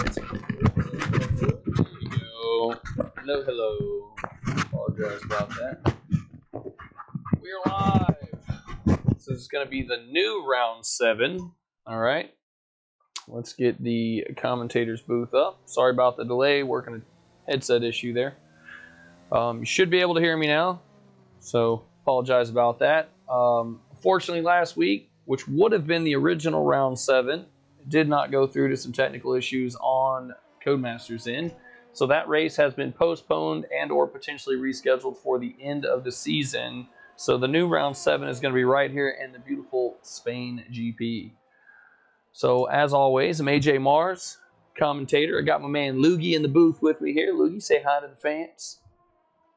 go. Hello, hello. Apologize about that. We're live. This is going to be the new round 7. All right. Let's get the commentator's booth up. Sorry about the delay. Working a headset issue there. You should be able to hear me now. So apologize about that. Fortunately, last week, which would have been the original round 7, did not go through to some technical issues on Codemaster's end. So that race has been postponed and or potentially rescheduled for the end of the season. So the new round 7 is going to be right here in the beautiful Spain GP. So as always, I'm AJ Mars, commentator. I got my man Loogie in the booth with me here. Loogie, say hi to the fans.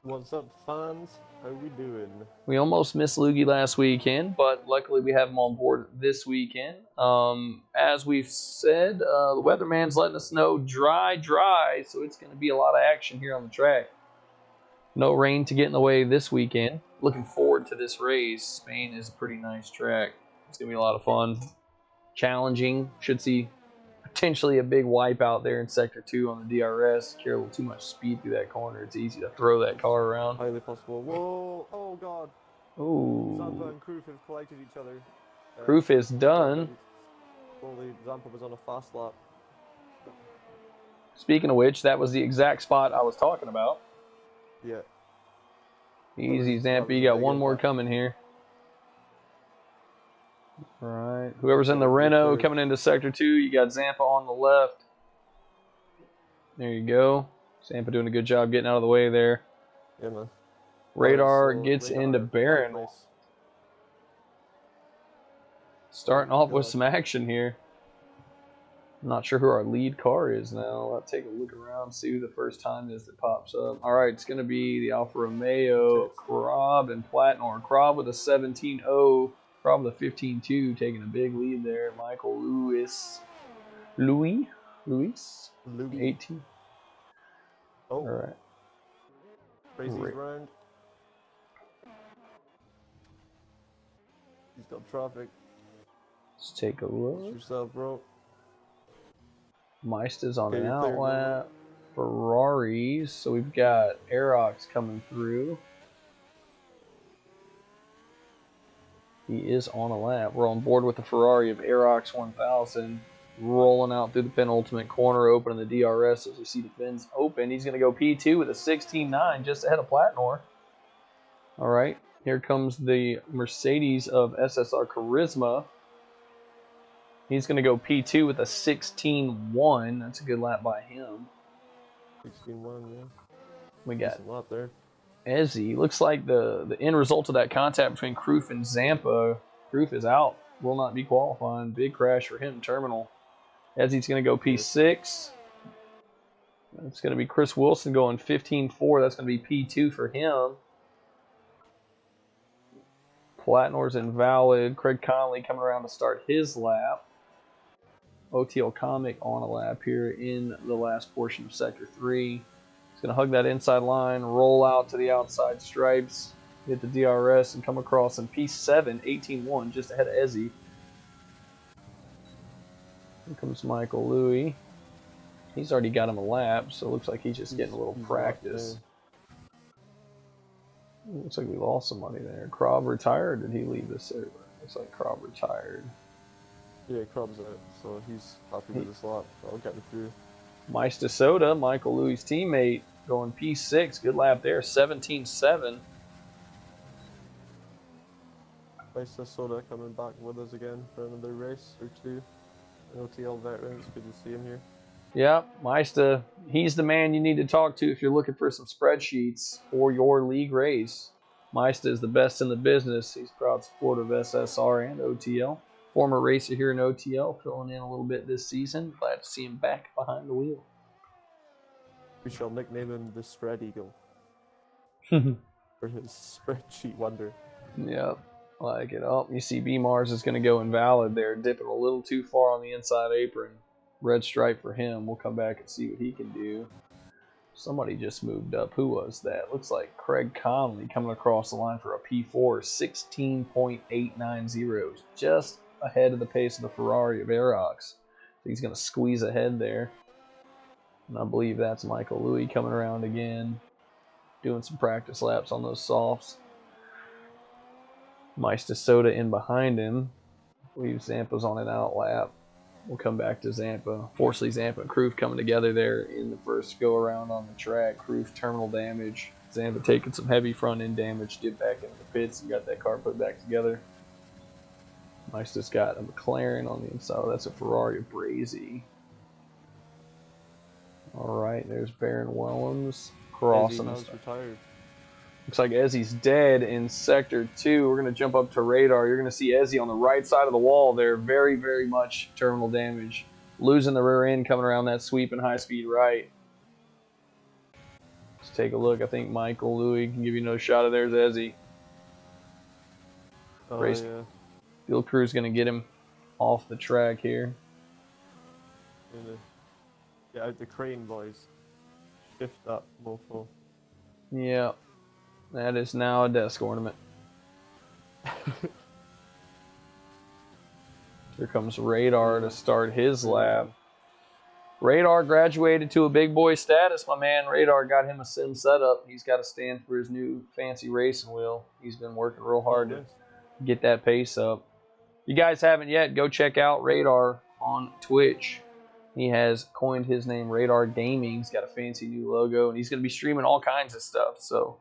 What's up, fans? How we doing? We almost missed Loogie last weekend, but luckily we have him on board this weekend. As we've said, the weatherman's letting us know dry, so it's going to be a lot of action here on the track. No rain to get in the way this weekend. Looking forward to this race. Spain is a pretty nice track. It's going to be a lot of fun. Challenging. Should see potentially a big wipe out there in Sector 2 on the DRS. Carry a little too much speed through that corner. It's easy to throw that car around. Highly possible. Whoa! Oh god! Ooh. Zampa and Kroof have collected each other. Kroof is done. Only Zampa was on a fast lap. Speaking of which, that was the exact spot I was talking about. Yeah. Easy, Zampa. You got one more coming here. All right. Whoever's in the Renault coming into Sector 2, you got Zampa on the left. There you go. Zampa doing a good job getting out of the way there. Yeah, man. Radar gets into Baron. Nice. Starting off with some action here. I'm not sure who our lead car is now. I'll take a look around, see who the first time is that pops up. All right, it's going to be the Alfa Romeo, Krob, and Platnor. Krob with a 17.0. Krob with a 15.2, taking a big lead there. Michael Louis, 18. Oh. All right. Crazy's round. He's got traffic. Let's take a look. Watch yourself, bro. Meister's on an outlap. Ferraris. So we've got Aerox coming through. He is on a lap. We're on board with the Ferrari of Aerox 1000. Rolling out through the penultimate corner, opening the DRS as we see the fins open. He's going to go P2 with a 16.9 just ahead of Platnor. All right. Here comes the Mercedes of SSR Charisma. He's going to go P2 with a 16.1. That's a good lap by him. 16.1, yeah. We got a lot there. Ezzy. Looks like the end result of that contact between Kroof and Zampa. Kroof is out. Will not be qualifying. Big crash for him in terminal. Ezzy's going to go P6. It's going to be Chris Wilson going 15.4. That's going to be P2 for him. Platnor's invalid. Craig Conley coming around to start his lap. OTL Comic on a lap here in the last portion of Sector 3. He's going to hug that inside line, roll out to the outside stripes, hit the DRS, and come across in P7, 18.1, just ahead of Ezzy. Here comes Michael Louis. He's already got him a lap, so it looks like he's just getting a little practice. Looks like we lost somebody there. Krob retired, or did he leave this server? Looks like Krob retired. Yeah, Krob's out, so he's happy with his lap. I'll get him through. Meister Soda, Michael Louis' teammate, going P6. Good lap there, 17.7. Meister Soda coming back with us again for another race or two. An OTL veteran, it's good to see him here. Yeah, Meister, he's the man you need to talk to if you're looking for some spreadsheets for your league race. Meister is the best in the business. He's proud supporter of SSR and OTL. Former racer here in OTL, filling in a little bit this season. Glad to see him back behind the wheel. We shall nickname him the Spread Eagle. For his spreadsheet wonder. Yep, like it. Oh, you see B-Mars is going to go invalid there, dipping a little too far on the inside apron. Red stripe for him. We'll come back and see what he can do. Somebody just moved up. Who was that? Looks like Craig Conley coming across the line for a P4, 16.890. Just ahead of the pace of the Ferrari of Aerox. So he's going to squeeze ahead there. And I believe that's Michael Louis coming around again, doing some practice laps on those softs. Meister Soda in behind him. I believe Zampa's on an out lap. We'll come back to Zampa. Fortunately, Zampa and Kroof coming together there in the first go around on the track. Kroof terminal damage. Zampa taking some heavy front end damage. Dip back into the pits and got that car put back together. Meister's got a McLaren on the inside. Oh, that's a Ferrari Brazy. Alright, there's Baron Wellens crossing us. Retired. Looks like Ezzy's dead in Sector 2. We're going to jump up to radar. You're going to see Ezzy on the right side of the wall there. Very, very much terminal damage. Losing the rear end coming around that sweep and high speed right. Let's take a look. I think Michael Louis can give you no shot of there's Ezzy. Race. Yeah. Field crew's going to get him off the track here. Yeah, out the crane, boys. Shift that mofo. Yeah. That is now a desk ornament. Here comes Radar to start his lap. Radar graduated to a big boy status, my man. Radar got him a sim setup. He's got to stand for his new fancy racing wheel. He's been working real hard to get that pace up. If you guys haven't yet, go check out Radar on Twitch. He has coined his name Radar Gaming. He's got a fancy new logo, and he's going to be streaming all kinds of stuff. So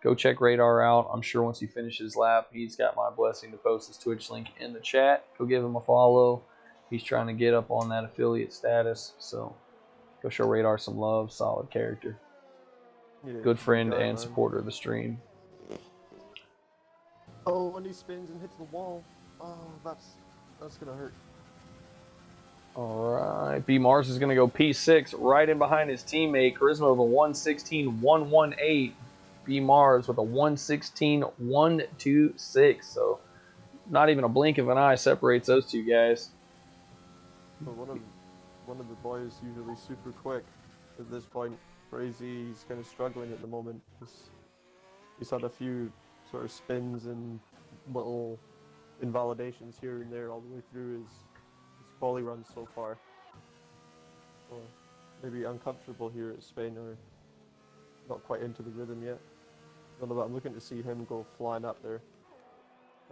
go check Radar out. I'm sure once he finishes his lap, he's got my blessing to post his Twitch link in the chat. Go give him a follow. He's trying to get up on that affiliate status. So go show Radar some love. Solid character. Yeah, good friend and supporter of the stream. Oh, when he spins and hits the wall. Oh, that's going to hurt. Alright, B Mars is going to go P6 right in behind his teammate. Charisma of a 116.118. B Mars with a 116.126. So not even a blink of an eye separates those two guys. But one of the boys usually super quick at this point. Crazy, he's kind of struggling at the moment. He's had a few sort of spins and little invalidations here and there all the way through his quali runs so far. Or maybe uncomfortable here at Spain or not quite into the rhythm yet. But I'm looking to see him go flying up there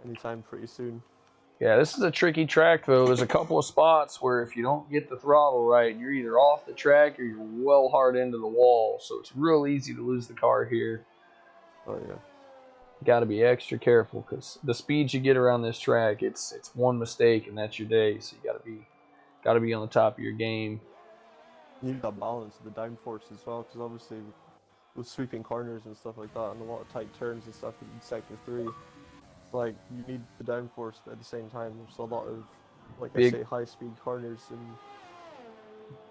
anytime pretty soon. Yeah, this is a tricky track though. There's a couple of spots where if you don't get the throttle right, you're either off the track or you're well hard into the wall. So it's real easy to lose the car here. Oh yeah. Got to be extra careful because the speeds you get around this track, it's one mistake and that's your day. So you got to be on the top of your game. You need that balance of the downforce as well, because obviously with sweeping corners and stuff like that, and a lot of tight turns and stuff in Sector 3, it's like you need the downforce, but at the same time, there's a lot of, like I say, high-speed corners and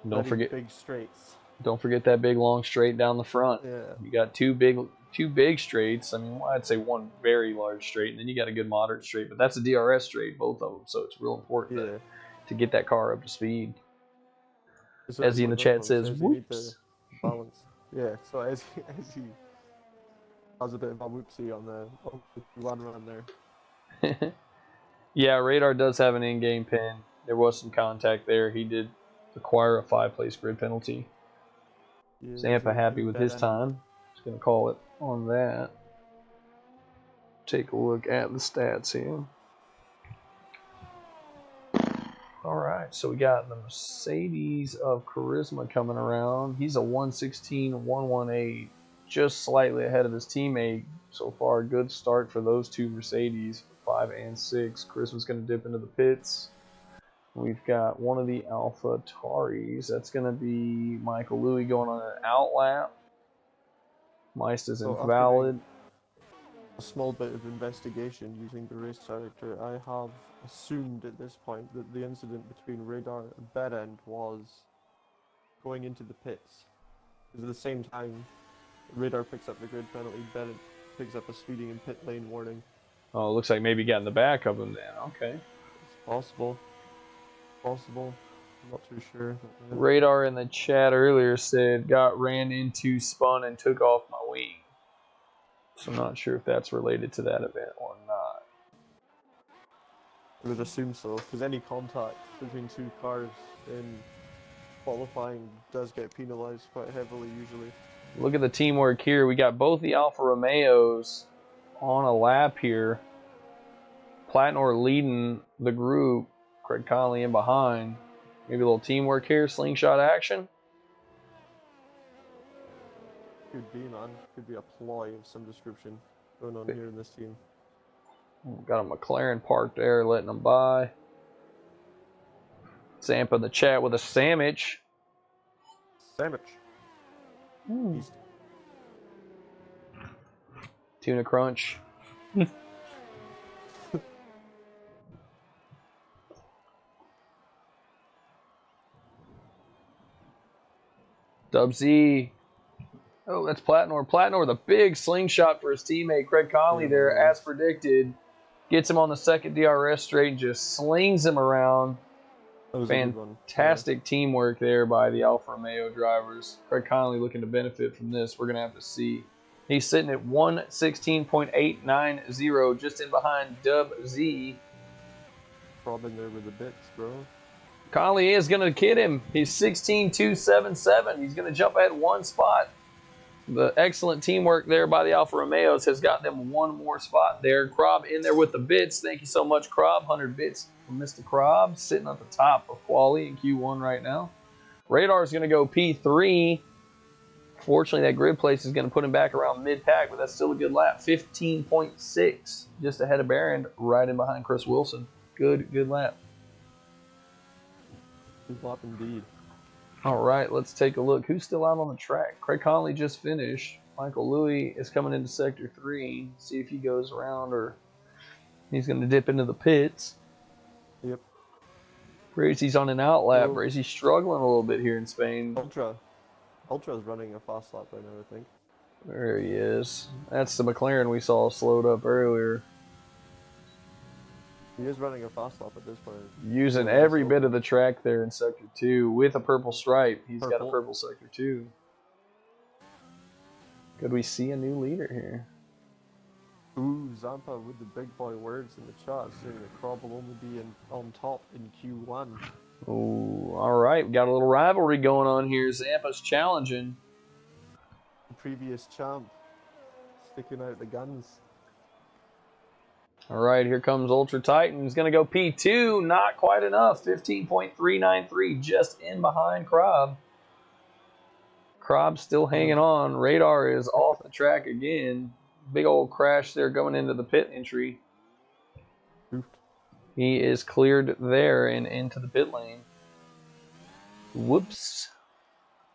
don't forget big straights. Don't forget that big long straight down the front. Yeah. You got two big straights. I mean, I'd say one very large straight, and then you got a good moderate straight. But that's a DRS straight, both of them. So it's real important to get that car up to speed. As he in the chat says, whoops. Balance. Yeah, so as he has a bit of a whoopsie on the run there. Yeah, Radar does have an in-game pin. There was some contact there. He did acquire a 5-place grid penalty. Yeah, Zampa happy with his time. Just going to call it on that. Take a look at the stats here. Alright, so we got the Mercedes of Charisma coming around. He's a 116.118, just slightly ahead of his teammate. So far, good start for those two Mercedes, 5 and 6. Charisma's going to dip into the pits. We've got one of the Alpha Taris. That's going to be Michael Louis going on an out lap. Meister's invalid. A small bit of investigation using the race director, I have assumed at this point that the incident between Radar and Bedend was going into the pits. Because at the same time, Radar picks up the grid penalty, Bedend picks up a speeding and pit lane warning. Oh, it looks like maybe got in the back of him then. Okay. It's possible. I'm not too sure. Radar in the chat earlier said, got ran into, spun, and took off my wing. So I'm not sure if that's related to that event or not. I would assume so, because any contact between two cars in qualifying does get penalized quite heavily usually. Look at the teamwork here. We got both the Alfa Romeos on a lap here. Platnor leading the group. Craig Conley in behind. Maybe a little teamwork here. Slingshot action. Could be, man. Could be a ploy of some description going on here in this team. Got a McLaren parked there, letting them by. Zampa in the chat with a sandwich. Sandwich. Tuna crunch. Dub Z. Oh, that's Platnor. Platnor with a big slingshot for his teammate Craig Conley there, as predicted. Gets him on the second DRS straight and just slings him around. Fantastic teamwork there by the Alfa Romeo drivers. Craig Conley looking to benefit from this. We're going to have to see. He's sitting at 1:16.890, just in behind Dub Z. Probably there with the bits, bro. Conley is going to kid him. He's 16.277. He's going to jump ahead one spot. The excellent teamwork there by the Alfa Romeos has got them one more spot there. Krob in there with the bits. Thank you so much, Krob. 100 bits from Mr. Krob, sitting at the top of quali in Q1 right now. Radar is going to go P3. Fortunately, that grid place is going to put him back around mid-pack, but that's still a good lap. 15.6, just ahead of Barron, right in behind Chris Wilson. Good lap. Good lap indeed. All right, let's take a look. Who's still out on the track? Craig Conley just finished. Michael Louis is coming into Sector 3. See if he goes around or he's going to dip into the pits. Yep. Brazy's on an out lap. Brazy's struggling a little bit here in Spain. Ultra's running a fast lap right now, I think. There he is. That's the McLaren we saw slowed up earlier. He is running a fast lap at this point. Using every bit of the track there in Sector 2 with a purple stripe. He's got a purple Sector 2. Could we see a new leader here? Ooh, Zampa with the big boy words in the chat saying that Krob will only be on top in Q1. Ooh, all right. We got a little rivalry going on here. Zampa's challenging. The previous champ sticking out the guns. All right, here comes Ultra Titan. He's going to go P2. Not quite enough. 15.393, just in behind Krob. Krob's still hanging on. Radar is off the track again. Big old crash there going into the pit entry. He is cleared there and into the pit lane. Whoops.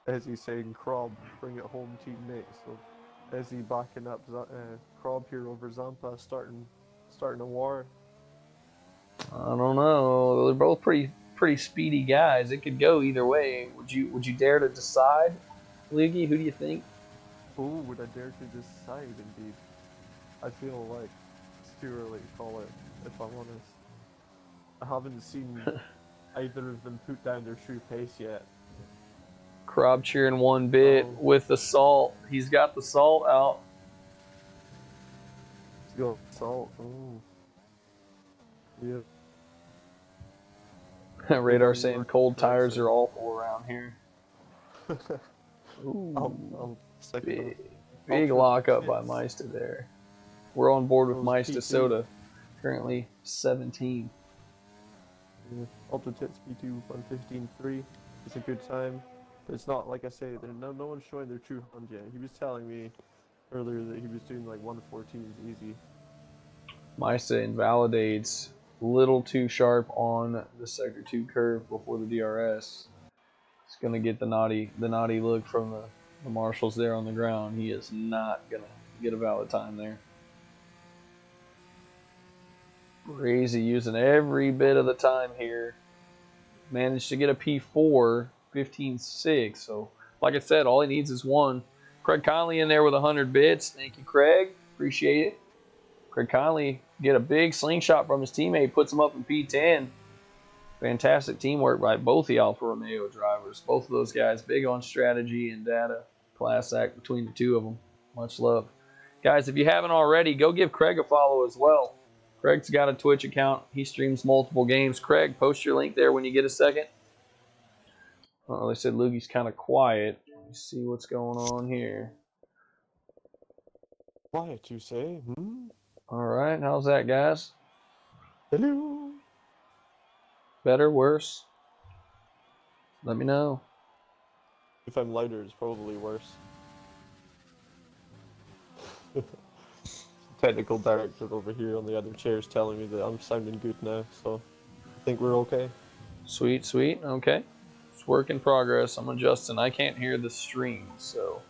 As he's saying, Krob, bring it home, teammate. So, as he backing up Krob here over Zampa, starting a war. I don't know. They're both pretty speedy guys. It could go either way. Would you dare to decide, Luigi? Who do you think? Oh, would I dare to decide? Indeed, I feel like it's too early to call it. If I'm honest, I haven't seen either of them put down their true pace yet. Krob cheering one bit with the salt. He's got the salt out. He's got salt. Oh. Yeah. Radar saying cold tires are awful around here. Ooh, I'll big lockup by Meista there. We're on board with Meista Soda, currently 17. Yeah. Ultra Tits P2 1:15.3. It's a good time, but it's not, like I say, no one's showing their true hand yet. He was telling me earlier that he was doing like 1:14s easy. Meista invalidates little too sharp on the Sector 2 curve before the DRS. It's going to get the naughty look from the marshals there on the ground. He is not going to get a valid time there. Brazy using every bit of the time here. Managed to get a P4, 15.6. So, like I said, all he needs is one. Craig Conley in there with 100 bits. Thank you, Craig. Appreciate it. Craig Conley get a big slingshot from his teammate, puts him up in P10. Fantastic teamwork by both the Alfa Romeo drivers. Both of those guys big on strategy and data. Class act between the two of them. Much love. Guys, if you haven't already, go give Craig a follow as well. Craig's got a Twitch account. He streams multiple games. Craig, post your link there when you get a second. Oh, they said Lugie's kind of quiet. Let me see what's going on here. Quiet, you say? Hmm? All right, how's that, guys? Hello? Better, worse? Let me know. If I'm louder, it's probably worse. Technical director over here on the other chair is telling me that I'm sounding good now, so I think we're okay. Sweet, sweet. Okay. It's work in progress. I'm adjusting. I can't hear the stream, so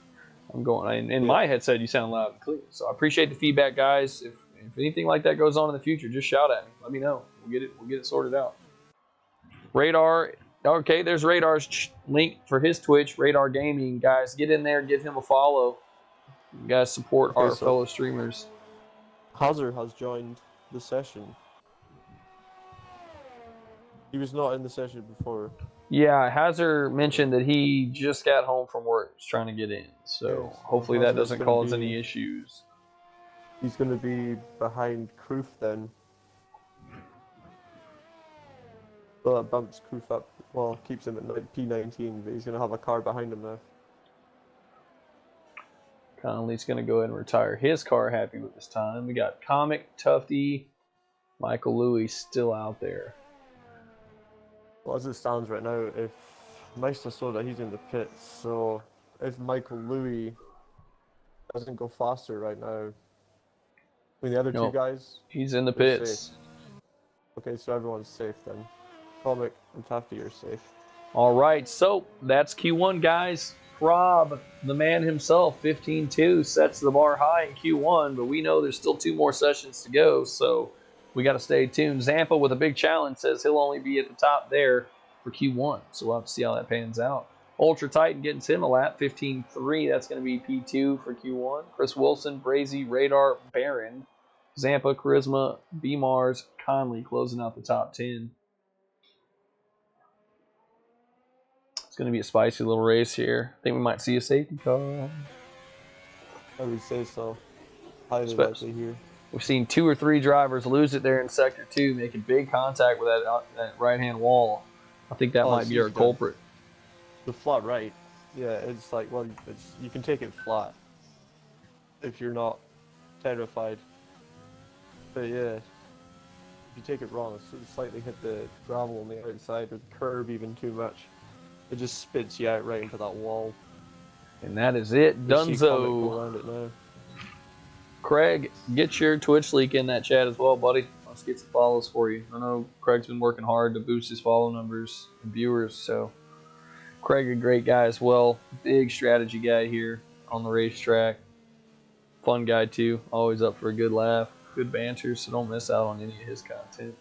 I'm going. In Yeah. my headset, you sound loud and clear. So I appreciate the feedback, guys. If anything like that goes on in the future, just shout at me. Let me know. We'll get it sorted out. Radar. Okay, there's Radar's link for his Twitch, Radar Gaming. Guys, get in there, give him a follow. You guys support Okay, our so fellow streamers. Hazard has joined the session. He was not in the session before. Yeah, Hazard mentioned that he just got home from work. He's trying to get in. So Okay, so hopefully that Hazard's doesn't gonna cause be any issues. he's gonna be behind Kroof then. Well, that bumps Kroof up. Well, keeps him at P19, but he's gonna have a car behind him now. Conley's going to go ahead and retire his car. Happy with his time. We got Comic, Tufty, Michael Louis still out there. Well, as it stands right now, if Meister Soda, he's in the pits, so if Michael Louis doesn't go faster right now, I mean the other two No, guys, he's in the they're safe. pits. Okay, so everyone's safe then. Comic and Tafty are safe. All right, so that's Q1, guys. Rob, the man himself, 15-2, sets the bar high in Q1, but we know there's still 2 more sessions to go, so we got to stay tuned. Zampa with a big challenge says he'll only be at the top there for Q1, so we'll have to see how that pans out. Ultra Titan getting him a lap, 15-3. That's going to be P2 for Q1. Chris Wilson, Brazy, Radar, Baron, Zampa, Charisma, B Mars, Conley closing out the top 10. It's going to be a spicy little race here. I think we might see a safety car. I would say so. Highly likely here. We've seen 2 or 3 drivers lose it there in Sector 2, making big contact with that right-hand wall. I think that might be our culprit. The flat right. Yeah, it's like, well, you can take it flat if you're not terrified. But yeah, if you take it wrong, it's slightly hit the gravel on the outside or the curb even too much. It just spits you out right into that wall. And that is it. Dunzo. Go around it now. Craig, get your Twitch link in that chat as well, buddy. Let's get some follows for you. I know Craig's been working hard to boost his follow numbers and viewers, so Craig, a great guy as well. Big strategy guy here on the racetrack. Fun guy too. Always up for a good laugh, good banter, so don't miss out on any of his content.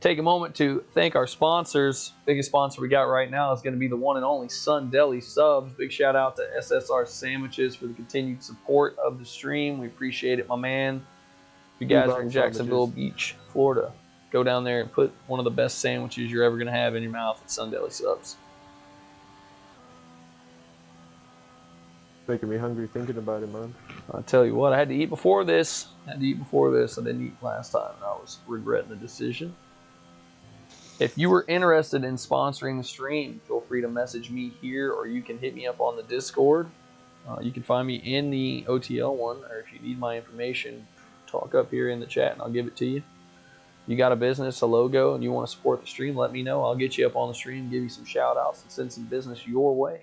Take a moment to thank our sponsors. Biggest sponsor we got right now is going to be the one and only Sun Deli Subs. Big shout out to SSR Sandwiches for the continued support of the stream. We appreciate it, my man. If you guys are in Jacksonville Beach, Florida, go down there and put one of the best sandwiches you're ever going to have in your mouth at Sun Deli Subs. Making me hungry thinking about it, man. I'll tell you what, I had to eat before this. I didn't eat last time. I was regretting the decision. If you were interested in sponsoring the stream, feel free to message me here, or you can hit me up on the Discord. You can find me in the OTL one, or if you need my information, talk up here in the chat and I'll give it to you. You got a business, a logo, and you want to support the stream, let me know. I'll get you up on the stream, give you some shout outs, and send some business your way.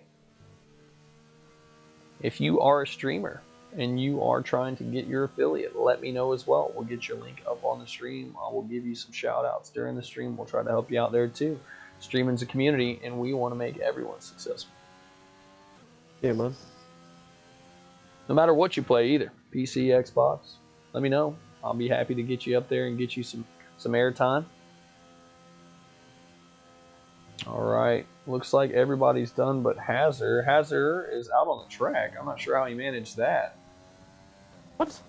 If you are a streamer and you are trying to get your affiliate, let me know as well. We'll get your link up on the stream. I will give you some shout outs during the stream. We'll try to help you out there too. Streaming's a community and we want to make everyone successful. Yeah, man. No matter what you play either, PC, Xbox, let me know. I'll be happy to get you up there and get you some airtime. All right, looks like everybody's done but Hazard. Hazard is out on the track. I'm not sure how he managed that. What?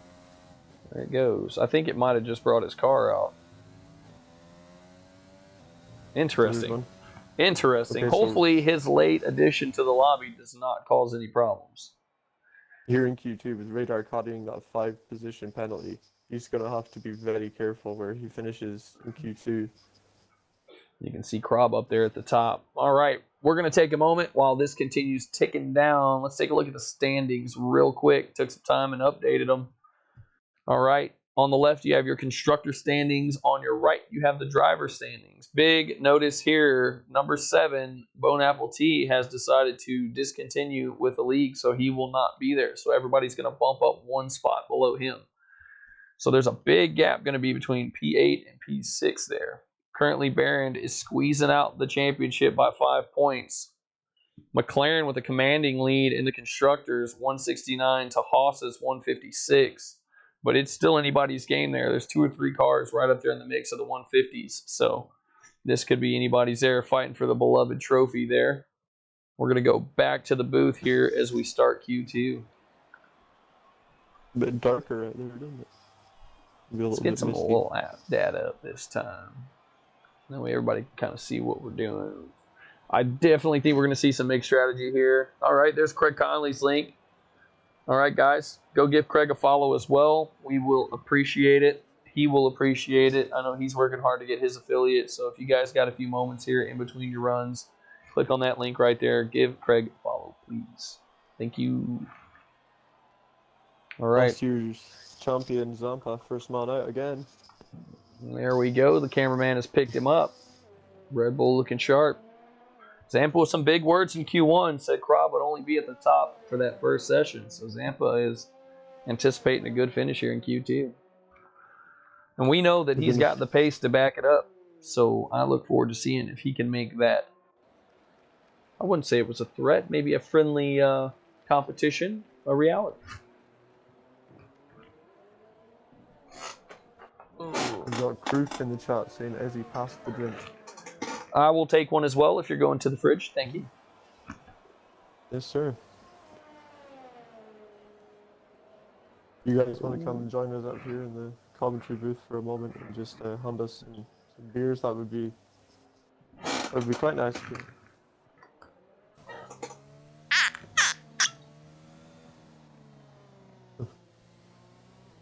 There it goes. I think it might have just brought his car out. Interesting. Interesting. Okay, hopefully his late addition to the lobby does not cause any problems. Here in Q2 with Radar carrying that 5 position penalty, he's going to have to be very careful where he finishes in Q2. You can see Krob up there at the top. All right, we're going to take a moment while this continues ticking down. Let's take a look at the standings real quick. Took some time and updated them. All right, on the left, you have your constructor standings. On your right, you have the driver standings. Big notice here, number 7, Bone Apple T, has decided to discontinue with the league, so he will not be there. So everybody's going to bump up one spot below him. So there's a big gap going to be between P8 and P6 there. Currently, Barron is squeezing out the championship by 5 points. McLaren with a commanding lead in the constructors, 169 to Haas's 156. But it's still anybody's game there. There's 2 or 3 cars right up there in the mix of the 150s. So this could be anybody's there fighting for the beloved trophy there. We're going to go back to the booth here as we start Q2. A bit darker right there, doesn't it? Let's get some little app data up this time. That way everybody can kind of see what we're doing. I definitely think we're going to see some mixed strategy here. All right, there's Craig Conley's link. All right, guys, go give Craig a follow as well. We will appreciate it. He will appreciate it. I know he's working hard to get his affiliate, so if you guys got a few moments here in between your runs, click on that link right there. Give Craig a follow, please. Thank you. All right. Last year's champion Zampa, first man out again. There we go. The cameraman has picked him up. Red Bull looking sharp. Zampa with some big words in Q1 said Krob would only be at the top for that first session. So Zampa is anticipating a good finish here in Q2. And we know that he's got the pace to back it up. So I look forward to seeing if he can make that. I wouldn't say it was a threat, maybe a friendly competition, a reality. We've got proof in the chat saying Ezzy passed the drink. I will take one as well if you're going to the fridge. Thank you. Yes, sir. You guys want to come and join us up here in the commentary booth for a moment and just hand us some beers? That would be quite nice.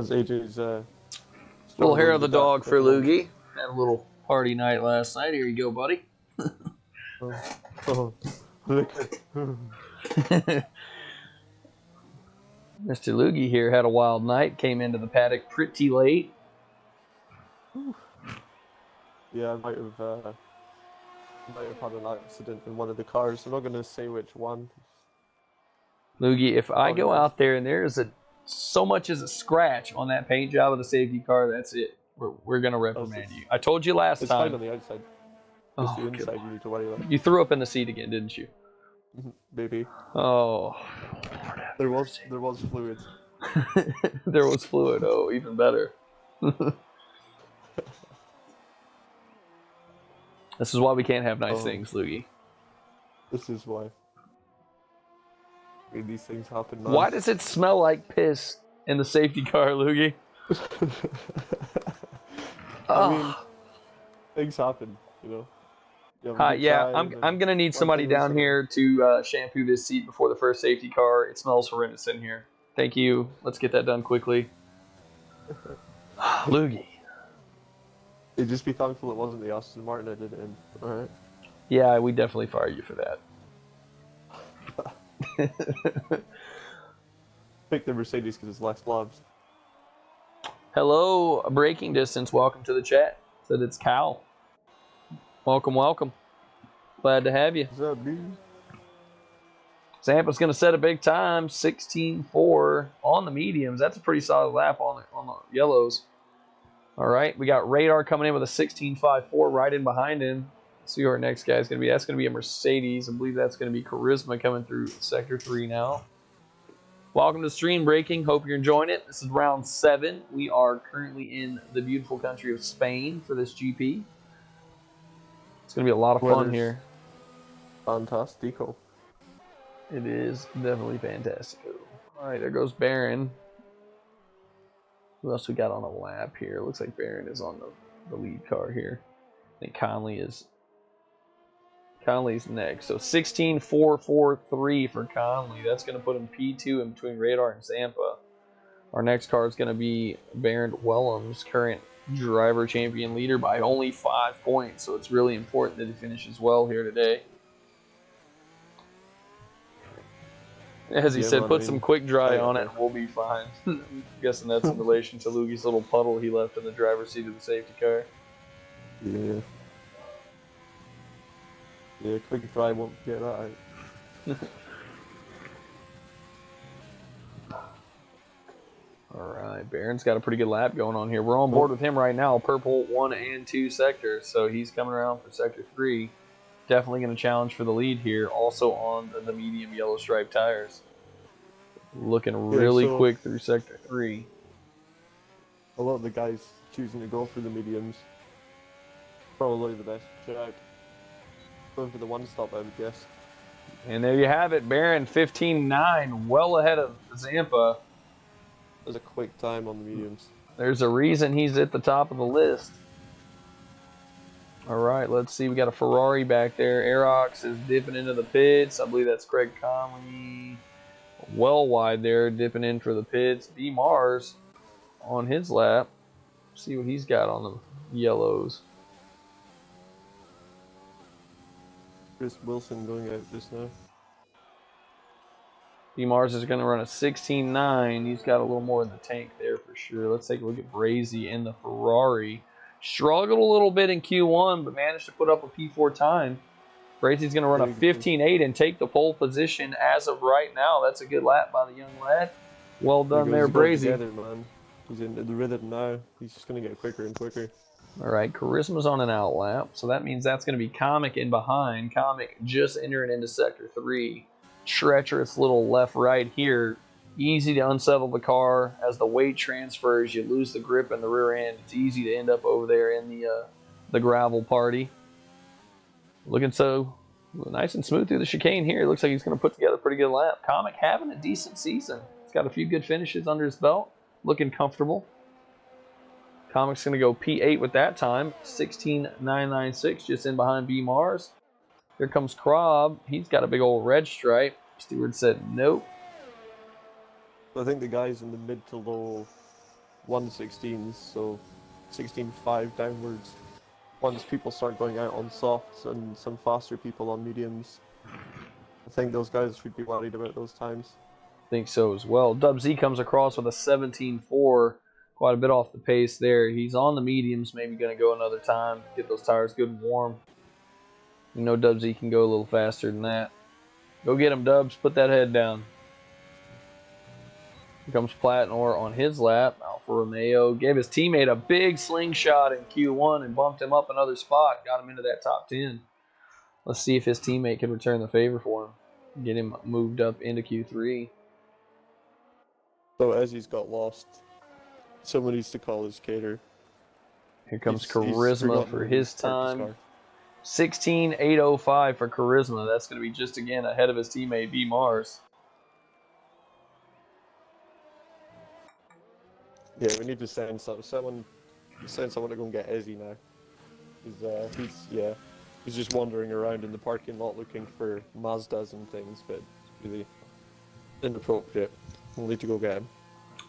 As AJ's little hair of the dog for Loogie. Had a little party night last night. Here you go, buddy. Mr. Loogie here had a wild night. Came into the paddock pretty late. Yeah, I might have had an accident in one of the cars. I'm not going to say which one. Loogie, if I go out there and there's so much as a scratch on that paint job of the safety car, that's it. We're going to reprimand you. I told you last it's time. It's fine on the outside. Just the inside you need to worry about. You threw up in the seat again, didn't you? Baby. Oh. There was fluid. There was fluid. Oh, even better. This is why we can't have nice things, Loogie. This is why. These things happen now. Why does it smell like piss in the safety car, Loogie? I mean, things happen, you know. Yeah, I'm gonna need somebody down here to shampoo this seat before the first safety car. It smells horrendous in here. Thank you. Let's get that done quickly. Loogie. You'd just be thankful it wasn't the Aston Martin I did it in. All right. Yeah, we definitely fire you for that. Pick the Mercedes because it's less labs. Hello, braking distance. Welcome to the chat. Said it's Cal. Welcome, welcome. Glad to have you. What's up, dude? Zampa's going to set a big time, 16.4 on the mediums. That's a pretty solid lap on the yellows. All right, we got Radar coming in with a 16.54 right in behind him. Let's see who our next guy is going to be. That's going to be a Mercedes. I believe that's going to be Charisma coming through Sector 3 now. Welcome to Stream Breaking. Hope you're enjoying it. This is round 7. We are currently in the beautiful country of Spain for this GP. It's going to be a lot of fun here. Fantastico. It is definitely fantastic. All right, there goes Barron. Who else we got on a lap here? Looks like Barron is on the lead car here. I think Conley's next. So 16.443 for Conley. That's going to put him P2 in between Radar and Zampa. Our next car is going to be Barron Wellham's current driver champion leader by only 5 points, so it's really important that he finishes well here today. As he said, man, put some quick dry on it there. and we'll be fine. I'm guessing that's in relation to Lugie's little puddle he left in the driver's seat of the safety car. Yeah. Yeah, quick dry won't get that out. Alright, Barron's got a pretty good lap going on here. We're on board with him right now, purple 1 and 2 sectors, so he's coming around for sector 3. Definitely going to challenge for the lead here, also on the medium yellow stripe tires. Looking really quick through sector 3. A lot of the guys choosing to go for the mediums. Probably the best shout. Going for the one stop, I would guess. And there you have it, Barron 15.9, well ahead of Zampa. There's a quick time on the mediums. There's a reason he's at the top of the list. All right, let's see. We got a Ferrari back there. Aerox is dipping into the pits. I believe that's Craig Conley. Well wide there, dipping in for the pits. B. Mars on his lap. See what he's got on the yellows. Chris Wilson going out just now. B. Mars is going to run a 16.9. He's got a little more in the tank there for sure. Let's take a look at Brazy in the Ferrari. Struggled a little bit in Q1, but managed to put up a P4 time. Brazy's going to run a 15.8 and take the pole position as of right now. That's a good lap by the young lad. Well done there, Brazy. He's in the rhythm now. He's just going to get quicker and quicker. All right, Charisma's on an out lap, so that means that's going to be Comic in behind. Comic just entering into sector 3. Treacherous little left-right here. Easy to unsettle the car. As the weight transfers, you lose the grip in the rear end. It's easy to end up over there in the gravel party. Looking so nice and smooth through the chicane here. It looks like he's going to put together a pretty good lap. Comic having a decent season. He's got a few good finishes under his belt. Looking comfortable. Comic's going to go P8 with that time. 16.996 just in behind B. Mars. Here comes Krob. He's got a big old red stripe. Stewart said nope. I think the guys in the mid to low 116s, so 16.5 downwards, once people start going out on softs and some faster people on mediums, I think those guys should be worried about those times. I think so as well. Dub Z comes across with a 17.4. Quite a bit off the pace there. He's on the mediums, maybe going to go another time. Get those tires good and warm. You know Dub Z can go a little faster than that. Go get him, Dubs. Put that head down. Here comes Platnor on his lap. Alfa Romeo gave his teammate a big slingshot in Q1 and bumped him up another spot. Got him into that top 10. Let's see if his teammate can return the favor for him. Get him moved up into Q3. So as he's got lost, someone needs to call his cater. Here comes Charisma for his time. 16.805 for Charisma. That's going to be just again ahead of his teammate B. Mars. Yeah, we need to send someone to go and get Ezzy now. He's just wandering around in the parking lot looking for Mazdas and things, but it's really inappropriate. We'll need to go get him.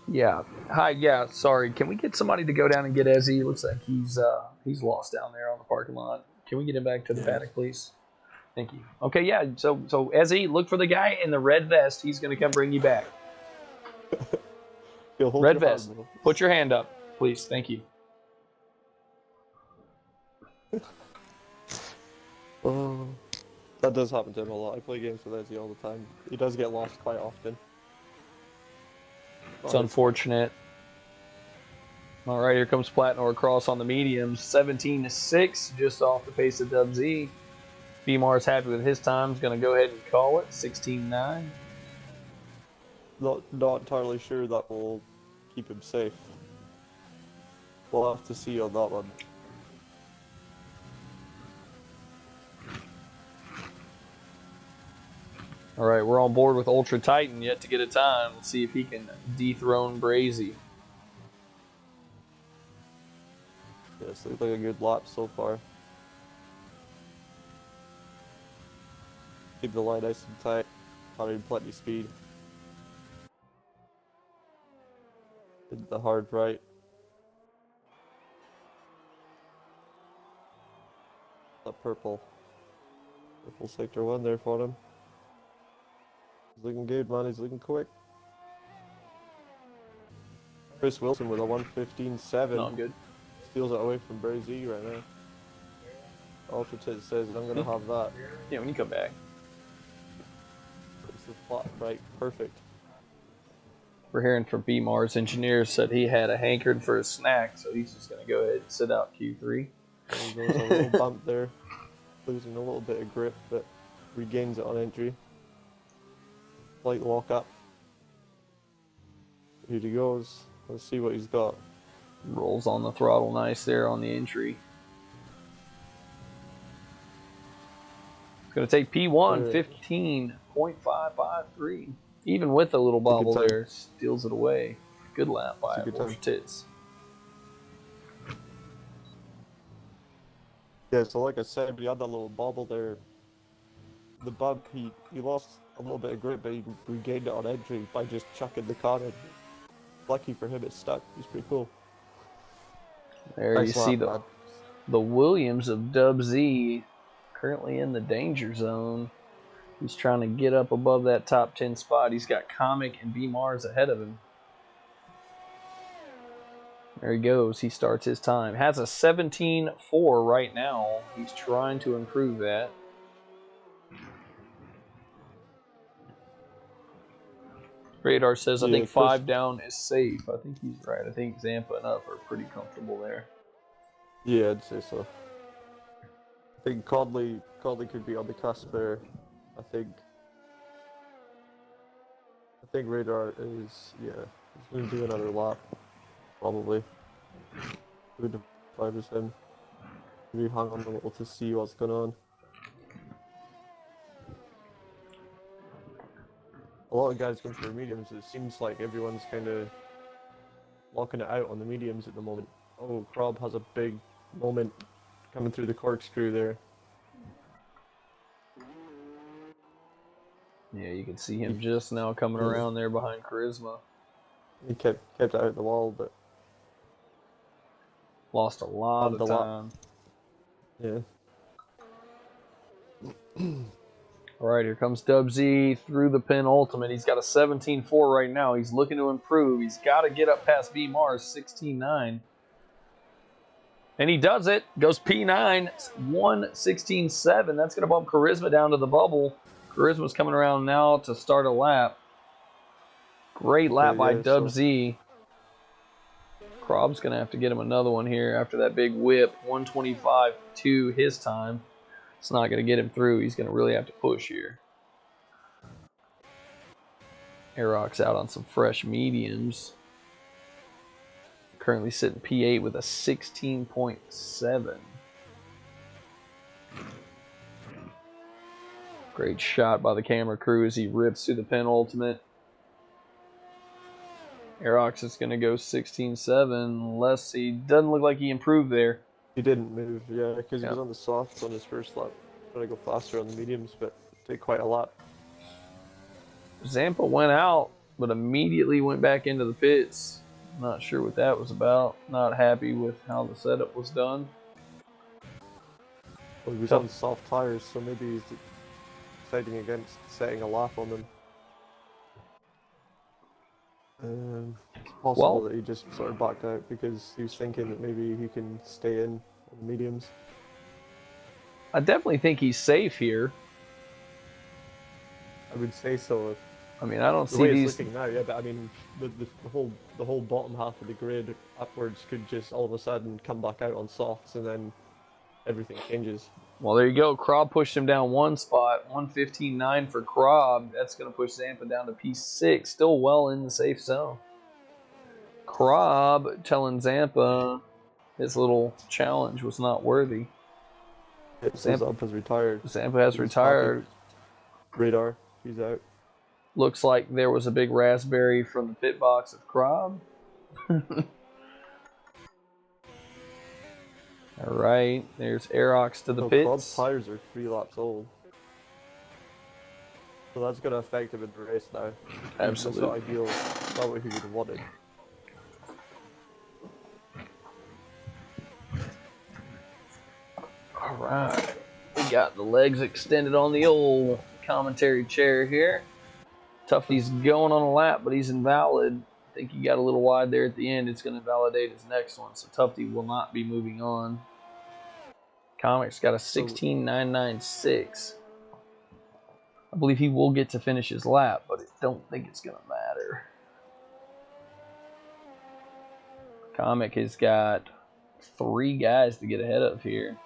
Yeah. Hi. Yeah. Sorry. Can we get somebody to go down and get Ezzy? Looks like he's lost down there on the parking lot. Can we get him back to the paddock, please? Thank you. Okay. Yeah. So Ezzy, look for the guy in the red vest. He's going to come bring you back. Red vest. Put your hand up, please. Thank you. Oh, that does happen to him a lot. I play games with Ezzy all the time. He does get lost quite often. It's unfortunate. All right, here comes Platnor across on the mediums. 17.6, just off the pace of Dub Z. B. Mars happy with his time. He's going to go ahead and call it. 16.9. Not entirely sure that will keep him safe. We'll have to see on that one. All right, we're on board with Ultra Titan, yet to get a time. Let's see if he can dethrone Brazy. Yes, looks like a good lap so far. Keep the line nice and tight. Having plenty of speed. Did the hard right. that purple sector 1 there for him. He's looking good, man. He's looking quick. Chris Wilson with a 1:15.7. Not good. Steals it away from Barry Z right now. Ultra Tit says, I'm going to have that. Yeah, when you come back. It's the flat right, perfect. We're hearing from B Mars engineer said he had a hankering for a snack, so he's just going to go ahead and sit out Q3. There he goes, a little bump there. Losing a little bit of grip, but regains it on entry. Slight lock up. Here he goes. Let's see what he's got. Rolls on the throttle nice there on the entry. It's going to take P1 15.553. Even with a little bobble there, steals it away. Good lap by Ultra Tits. Yeah, so like I said, we had that little bobble there. The bump, he lost a little bit of grip, but he regained it on entry by just chucking the car in. Lucky for him, it stuck. He's pretty cool. There nice you see the Williams of Dub Z currently in the danger zone. He's trying to get up above that top 10 spot. He's got Comic and B Mars ahead of him. There he goes. He starts his time. Has a 17.4 right now. He's trying to improve that. Radar says, I think 5 down is safe. I think he's right. I think Zampa and Up are pretty comfortable there. Yeah, I'd say so. I think Codley could be on the cusp there. I think Radar is, yeah, he's going to do another lap. Probably. Good if I was him. Maybe hang on a little to see what's going on. A lot of guys going for mediums. It seems like everyone's kind of locking it out on the mediums at the moment. Oh, Krob has a big moment coming through the corkscrew there. Yeah, you can see him just now coming around there behind Charisma. He kept it out the wall, but lost a lot of time. Yeah. All right, here comes Dub Z through the penultimate. He's got a 17.4 right now. He's looking to improve. He's got to get up past B Mars 16.9. And he does it. Goes P9, 1:16.7. That's going to bump Charisma down to the bubble. Charisma's coming around now to start a lap. Great lap by Dub Z. Krob's going to have to get him another one here after that big whip. 1:25.2 his time. It's not going to get him through. He's going to really have to push here. Airrock's out on some fresh mediums. Currently sitting P8 with a 16.7. Great shot by the camera crew as he rips through the penultimate. Airrock's is going to go 16.7 unless he doesn't look like he improved there. He didn't move, yeah, because he was on the softs on his first lap. Trying to go faster on the mediums, but take quite a lot. Zampa went out, but immediately went back into the pits. Not sure what that was about. Not happy with how the setup was done. Well, he was on soft tires, so maybe he's deciding against setting a lap on them. It's possible that he just sort of backed out because he was thinking that maybe he can stay in on the mediums. I definitely think he's safe here. I would say so. I mean, I don't the see way these. It's looking now, yeah, but I mean, the whole bottom half of the grid upwards could just all of a sudden come back out on softs, and then everything changes. Well, there you go. Krob pushed him down one spot. 1:15.9 for Krob. That's going to push Zampa down to P6. Still well in the safe zone. Krob telling Zampa his little challenge was not worthy. Zampa has retired. Zampa has retired. Radar, he's out. Looks like there was a big raspberry from the pit box of Krob. All right, there's Airrox to the pits. Krob's tires are 3 laps old. So that's going to affect him in the race now. Absolutely. That's not ideal. It's not what he would have wanted. All right. got the legs extended on the old commentary chair here. Tufty's going on a lap, but he's invalid. I think he got a little wide there at the end. It's going to validate his next one, so Tufty will not be moving on. Comic's got a 16.996. I believe he will get to finish his lap, but I don't think it's going to matter. Comic has got 3 guys to get ahead of here.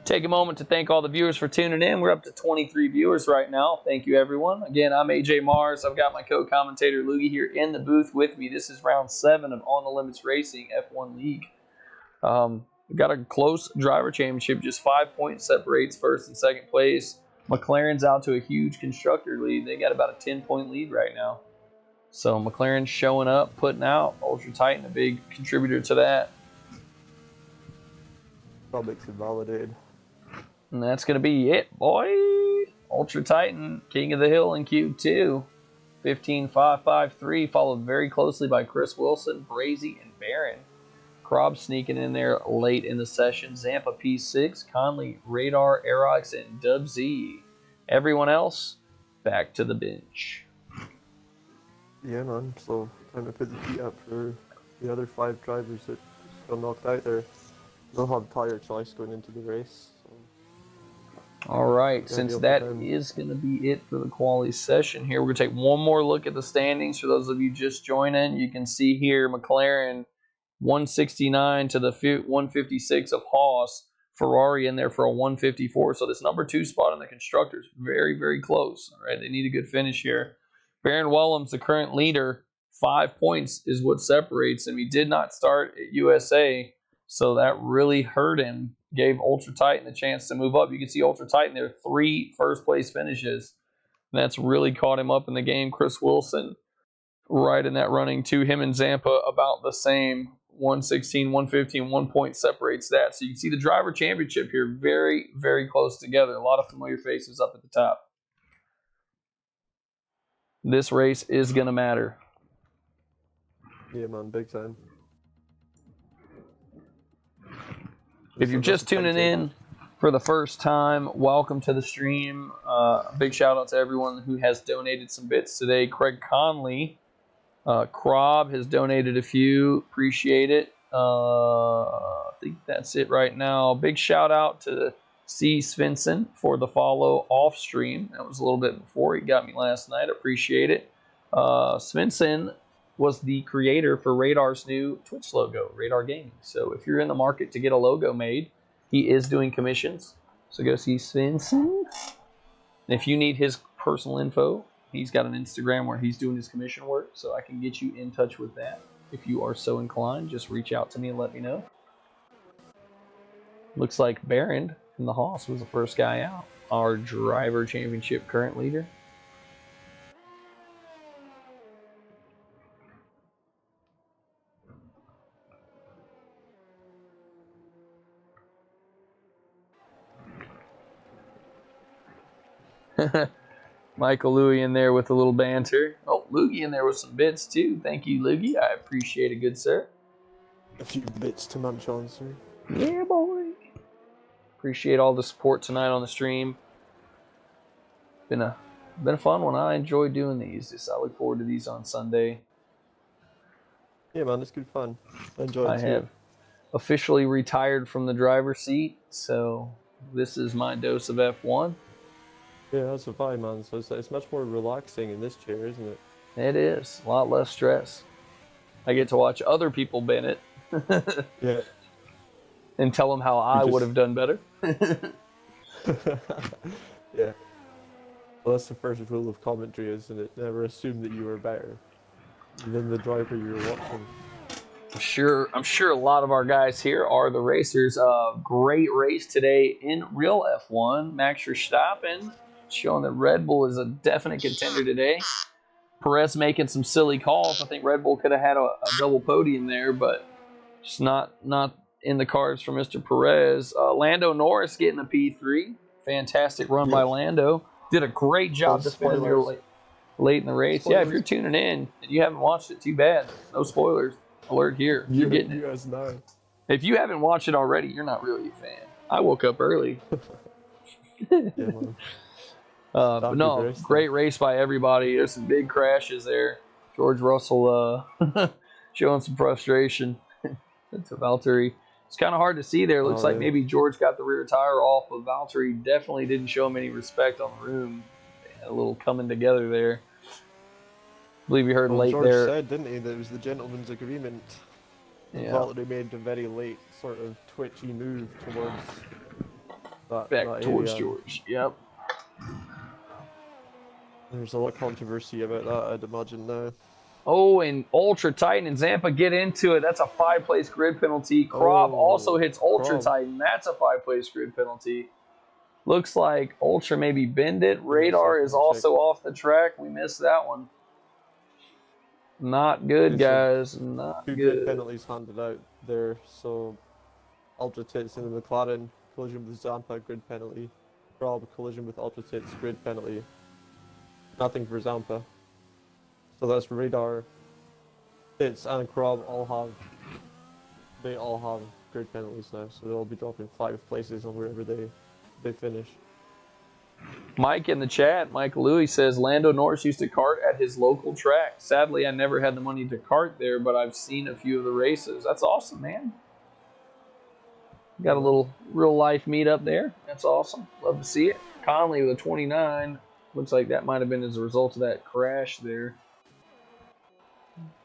Take a moment to thank all the viewers for tuning in. We're up to 23 viewers right now. Thank you, everyone. Again, I'm AJ Mars. I've got my co-commentator Loogie here in the booth with me. This is round 7 of On the Limits Racing F1 League. We've got a close driver championship. Just 5 points separates first and second place. McLaren's out to a huge constructor lead. They got about a 10-point lead right now. So McLaren's showing up, putting out. Ultra Titan, a big contributor to that. Public's invalidated. And that's going to be it, boy. Ultra Titan, King of the Hill in Q2. 15.553, followed very closely by Chris Wilson, Brazy, and Barron. Krob sneaking in there late in the session. Zampa P6, Conley, Radar, Aerox, and Dub Z. Everyone else, back to the bench. Yeah, man. So time to put the feet up for the other 5 drivers that got knocked out there. They'll have tire choice going into the race. So. All right, since that is going to be it for the quali session here, we're going to take one more look at the standings. For those of you just joining, you can see here McLaren 169 to the 156 of Haas. Ferrari in there for a 154. So this number 2 spot in the constructors, very, very close. All right, they need a good finish here. Baron Wellham's the current leader. 5 points is what separates him. He did not start at USA, so that really hurt him. Gave Ultra Titan a chance to move up. You can see Ultra Titan there, 3 first-place finishes. And that's really caught him up in the game. Chris Wilson right in that running, too. Him and Zampa about the same. 116, 115, 1 point separates that. So you can see the driver championship here very, very close together. A lot of familiar faces up at the top. This race is going to matter. Yeah, man, big time. If you're just tuning in for the first time, welcome to the stream. Big shout out to everyone who has donated some bits today. Craig Conley, Krob has donated a few. Appreciate it. I think that's it right now. Big shout out to C. Svensson for the follow off stream. That was a little bit before he got me last night. Appreciate it. Svensson was the creator for Radar's new Twitch logo, Radar Gaming. So if you're in the market to get a logo made, he is doing commissions. So go see Svensson. And if you need his personal info, he's got an Instagram where he's doing his commission work. So I can get you in touch with that. If you are so inclined, just reach out to me and let me know. Looks like Barron from the Haas was the first guy out. Our driver championship current leader. Michael Louie in there with a little banter. Oh, Loogie in there with some bits too. Thank you, Loogie. I appreciate it, good sir. A few bits to munch on, sir. Yeah, boy. Appreciate all the support tonight on the stream. Been a fun one. I enjoy doing these. I look forward to these on Sunday. Yeah, man, it's good fun. I enjoy it too. I have officially retired from the driver's seat, so this is my dose of F1. Yeah, that's a vibe, man. So it's much more relaxing in this chair, isn't it? It is. A lot less stress. I get to watch other people bin it. Yeah. And tell them how I would have done better. Yeah. Well, that's the first rule of commentary, isn't it? Never assume that you are better than the driver you're watching. I'm sure a lot of our guys here are the racers. Great race today in real F1. Max Verstappen showing that Red Bull is a definite contender today. Perez making some silly calls. I think Red Bull could have had a double podium there, but just not in the cards for Mr. Perez. Lando Norris getting a P3. Fantastic run by Lando. Did a great job defending there late in the race. Spoilers. Yeah, if you're tuning in and you haven't watched it, too bad. No spoilers alert here. You're getting it. You guys know. If you haven't watched it already, you're not really a fan. I woke up early. Yeah, man. But no, great race by everybody. There's some big crashes there. George Russell showing some frustration to Valtteri. It's kind of hard to see there. Looks like maybe George got the rear tire off, but Valtteri definitely didn't show him any respect on the room. They had a little coming together there. I believe you heard late George there. said, didn't he, that it was the gentleman's agreement. Yeah. Valtteri made a very late sort of twitchy move towards that towards area. George. Yep. There's a lot of controversy about that, I'd imagine now. Oh, and Ultra Titan and Zampa get into it. That's a 5-place grid penalty. Krob also hits Ultra Titan. That's a 5-place grid penalty. Looks like Ultra maybe bend it. Radar is also off the track. We missed that one. Not good, guys. Not good. 2 grid penalties handed out there. So Ultra Tits in the McLaren, collision with Zampa, grid penalty. Krob, collision with Ultra Tits, grid penalty. Nothing for Zampa. So that's Radar, Tits, and Krob all have grid penalties now. So they'll be dropping 5 places on wherever they finish. Mike in the chat, Mike Louie says Lando Norris used to kart at his local track. Sadly, I never had the money to kart there, but I've seen a few of the races. That's awesome, man. Got a little real life meetup there. That's awesome. Love to see it. Conley with a 29. Looks like that might have been as a result of that crash there.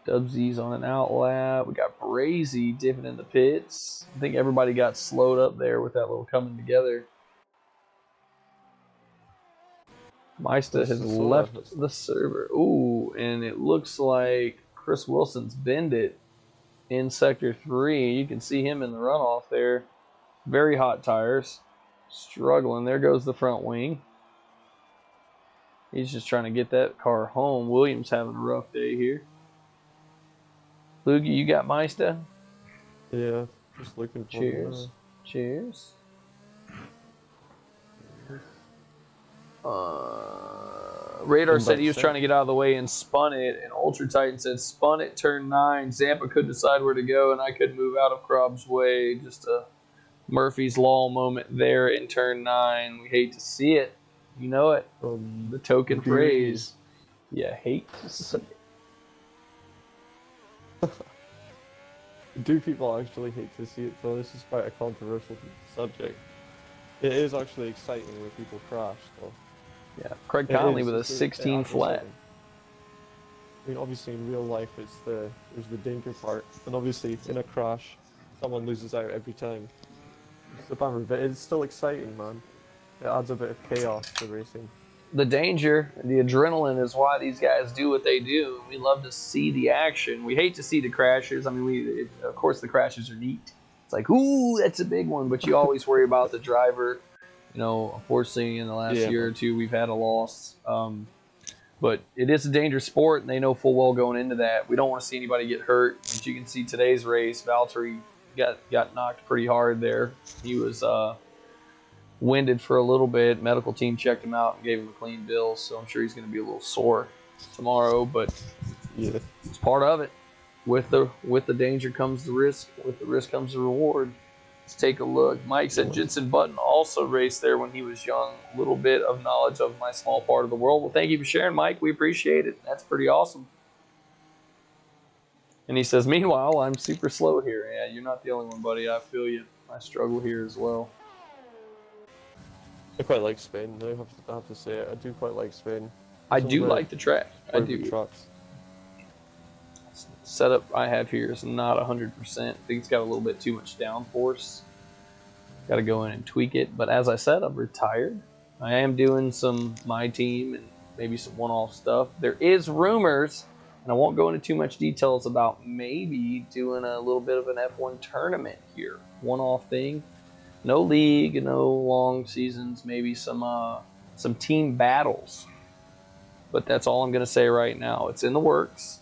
Dubsy's on an outlap. We got Brazy dipping in the pits. I think everybody got slowed up there with that little coming together. Maista has left the server. Ooh, and it looks like Chris Wilson's bend it in Sector 3. You can see him in the runoff there. Very hot tires. Struggling. There goes the front wing. He's just trying to get that car home. Williams having a rough day here. Loogie, you got Maista? Yeah, just looking for Cheers. Cheers. Radar said he was trying to get out of the way and spun it, and Ultra Titan said spun it, turn 9. Zampa couldn't decide where to go, and I couldn't move out of Krob's way. Just a Murphy's Law moment there in turn 9. We hate to see it. You know it. The token phrase. Yeah, hate to see it. Do people actually hate to see it, though? This is quite a controversial subject. It is actually exciting when people crash, though. Yeah, Craig Conley with a 16 flat. I mean, obviously in real life, there's the danger part, and obviously in a crash, someone loses out every time. It's a bummer, but it's still exciting, man. It adds a bit of chaos to racing. The danger, the adrenaline is why these guys do what they do. We love to see the action. We hate to see the crashes. I mean, of course the crashes are neat. It's like, ooh, that's a big one, but you always worry about the driver. You know, unfortunately, in the last year or two, we've had a loss. But it is a dangerous sport, and they know full well going into that. We don't want to see anybody get hurt. As you can see, today's race, Valtteri got knocked pretty hard there. He was winded for a little bit. Medical team checked him out and gave him a clean bill, so I'm sure he's going to be a little sore tomorrow. But it's part of it. With the danger comes the risk. With the risk comes the reward. Let's take a look. Mike said Jensen Button also raced there when he was young. A little bit of knowledge of my small part of the world. Well, thank you for sharing, Mike. We appreciate it. That's pretty awesome. And he says, meanwhile, I'm super slow here. Yeah, you're not the only one, buddy. I feel you. I struggle here as well. I quite like Spain. I have to say it. I do quite like Spain. I do like the track. I do. Trucks. Setup I have here is not 100%. I think it's got a little bit too much downforce. Got to go in and tweak it. But as I said, I'm retired. I am doing some my team and maybe some one-off stuff. There is rumors, and I won't go into too much details about maybe doing a little bit of an F1 tournament here. One-off thing. No league, no long seasons, maybe some team battles. But that's all I'm going to say right now. It's in the works.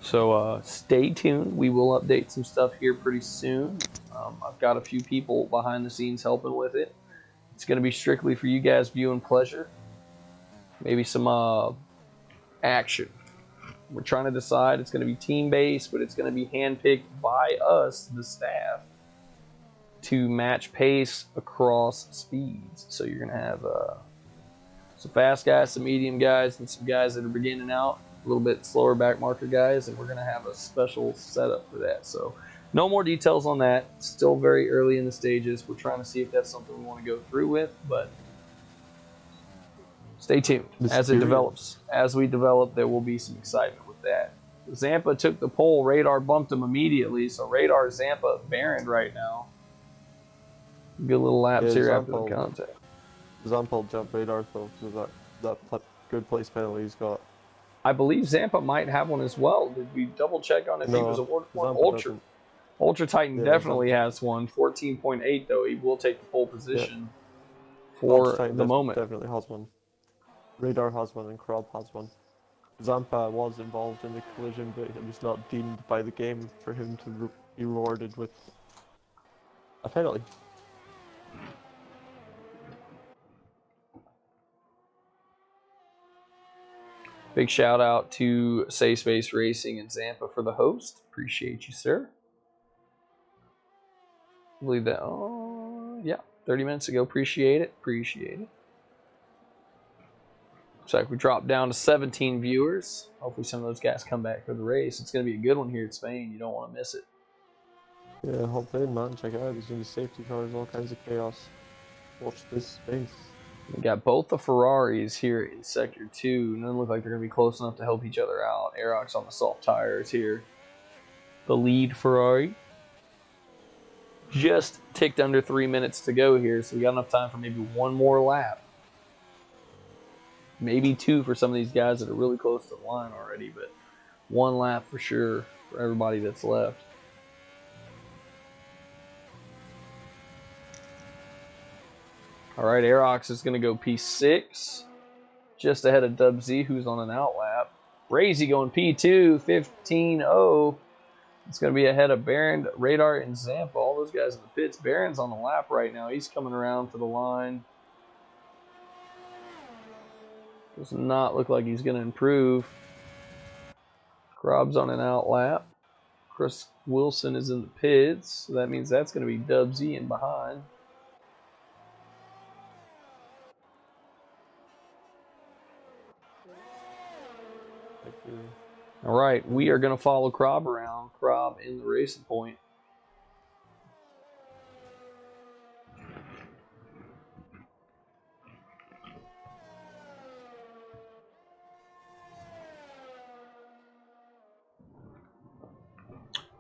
So stay tuned. We will update some stuff here pretty soon. I've got a few people behind the scenes helping with it. It's going to be strictly for you guys' viewing pleasure. Maybe some action. We're trying to decide. It's going to be team-based, but it's going to be handpicked by us, the staff, to match pace across speeds. So you're going to have some fast guys, some medium guys, and some guys that are beginning out, a little bit slower back marker guys, and we're going to have a special setup for that. So no more details on that. Still very early in the stages. We're trying to see if that's something we want to go through with, but stay tuned as it develops. As we develop, there will be some excitement with that. Zampa took the pole. Radar bumped him immediately. So Radar, Zampa, Baron right now. Good little laps here after the contact. Zampa jumped Radar though, because that good place penalty he's got. I believe Zampa might have one as well. Did we double check on if he was awarded one? Ultra Titan definitely has one. 14.8 though. He will take the pole position for the moment. Definitely has one. Radar has one and Krob has one. Zampa was involved in the collision, but it was not deemed by the game for him to be rewarded with a penalty. Big shout out to Safe Space Racing and Zampa for the host. Appreciate you, sir. I believe that. Oh, yeah, 30 minutes ago. Appreciate it. Appreciate it. Looks like we dropped down to 17 viewers. Hopefully some of those guys come back for the race. It's going to be a good one here in Spain. You don't want to miss it. Yeah, hop in, man. Check it out. There's going to be safety cars, all kinds of chaos. Watch this space. We got both the Ferraris here in Sector 2. None look like they're going to be close enough to help each other out. Aerox on the soft tires here. The lead Ferrari. Just ticked under 3 minutes to go here, so we got enough time for maybe one more lap. Maybe two for some of these guys that are really close to the line already, but one lap for sure for everybody that's left. All right, Aerox is going to go P6, just ahead of Dub Z, who's on an outlap. Brazy going P2, 15.0. It's going to be ahead of Baron, Radar, and Zampa. All those guys in the pits. Baron's on the lap right now. He's coming around for the line. Does not look like he's going to improve. Krob's on an outlap. Chris Wilson is in the pits, so that means that's going to be Dub Z in behind. All right, we are going to follow Krob around. Krob in the racing point.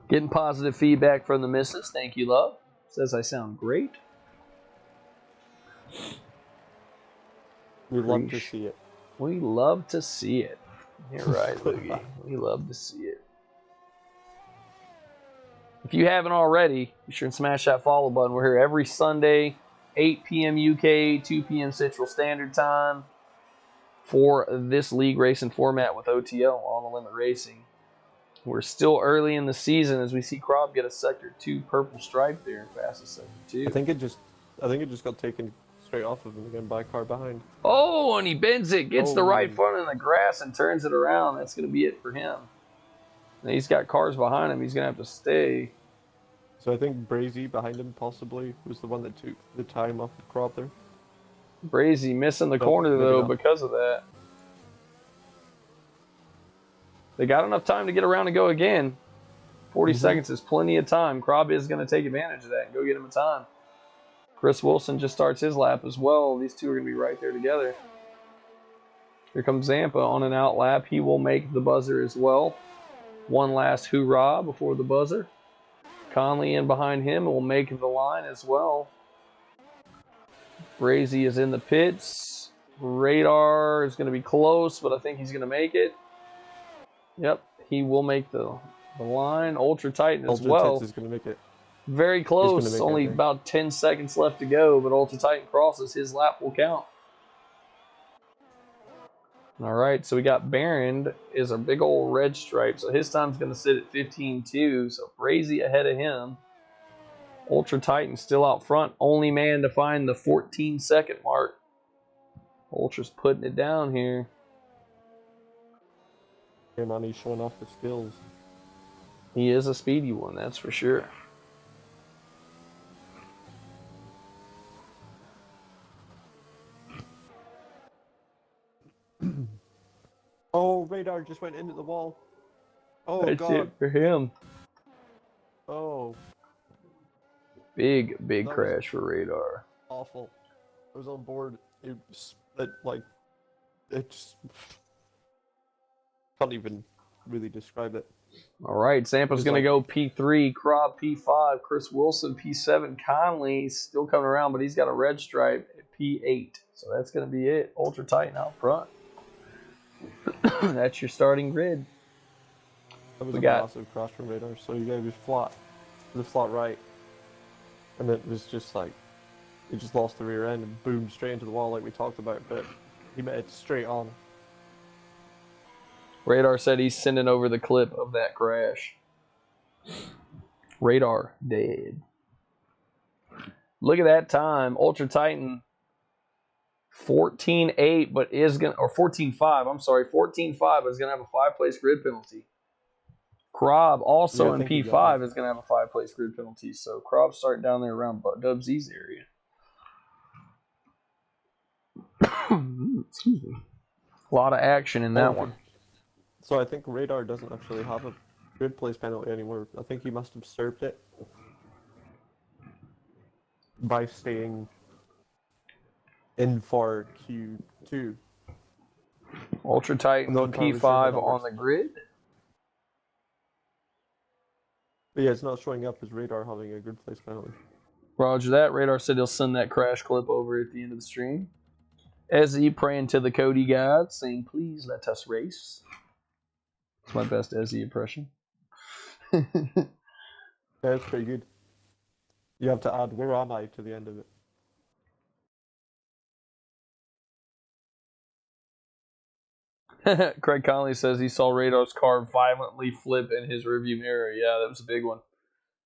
Getting positive feedback from the missus. Thank you, love. Says I sound great. We love to see it. We love to see it. You're right, Loogie. We love to see it. If you haven't already, be sure and smash that follow button. We're here every Sunday, 8 p.m. UK, 2 p.m. Central Standard Time for this league racing format with OTL, On the Limit Racing. We're still early in the season as we see Krob get a Sector 2 purple stripe there in fastest Sector 2. I think it just got taken straight off of him again by a car behind. Oh, and he bends it, gets the right front in the grass and turns it around. That's going to be it for him. And he's got cars behind him. He's going to have to stay. So I think Brazy behind him possibly was the one that took the time off of Krob there. Brazy missing the corner, though, because of that. They got enough time to get around and go again. 40 seconds is plenty of time. Krob is going to take advantage of that and go get him a time. Chris Wilson just starts his lap as well. These two are going to be right there together. Here comes Zampa on an out lap. He will make the buzzer as well. One last hoorah before the buzzer. Conley in behind him will make the line as well. Brazy is in the pits. Radar is going to be close, but I think he's going to make it. Yep, he will make the line. Ultra Titan as well. Ultra Titan's going to make it. Very close. Only about 10 seconds left to go, but Ultra Titan crosses. His lap will count. All right, so we got Baron is a big old red stripe, so his time's going to sit at 15.2, so Brazy ahead of him. Ultra Titan still out front, only man to find the 14-second mark. Ultra's putting it down here. Yeah, man, he's showing off his skills. He is a speedy one, that's for sure. Oh, radar just went into the wall. Oh, That's God. it for him. Oh, Big that was crash for Radar. awful. I was on board. Like, it just can't even really describe it. All right, It Sampa's was going to like, go P3, Krob P5, Chris Wilson P7, Conley still coming around, but he's got a red stripe at P8. So that's going to be it. Ultra Titan out front. That's your starting grid. that was We a got massive crash from radar. So he gave his flat to the flat right. And it was just like, he just lost the rear end and boomed straight into the wall like we talked about. But he made it straight on. Radar said he's sending over the clip of that crash. Radar dead. Look at that time. Ultra Titan 14-8, but is going to, or 14-5, I'm sorry, 14-5 is going to have a 5-place grid penalty. Krob also Yeah, I in think he got P5 that. is going to have a 5-place grid penalty. So Krob's starting down there around Dubsy's area. Excuse me. A lot of action in that one. So I think radar doesn't actually have a grid place penalty anymore. I think he must have served it by staying in for Q2. Ultra Titan I'm not entirely sure how P5 that on works. the grid. But yeah, it's not showing up as radar having a grid place penalty. Roger that. Radar said he'll send that crash clip over at the end of the stream. Ezzy praying to the Cody God, saying, please let us race. It's my best Ezzy impression. Yeah, it's pretty good. You have to add "Where am I?" to the end of it. Craig Conley says he saw Radar's car violently flip in his rearview mirror. Yeah, that was a big one.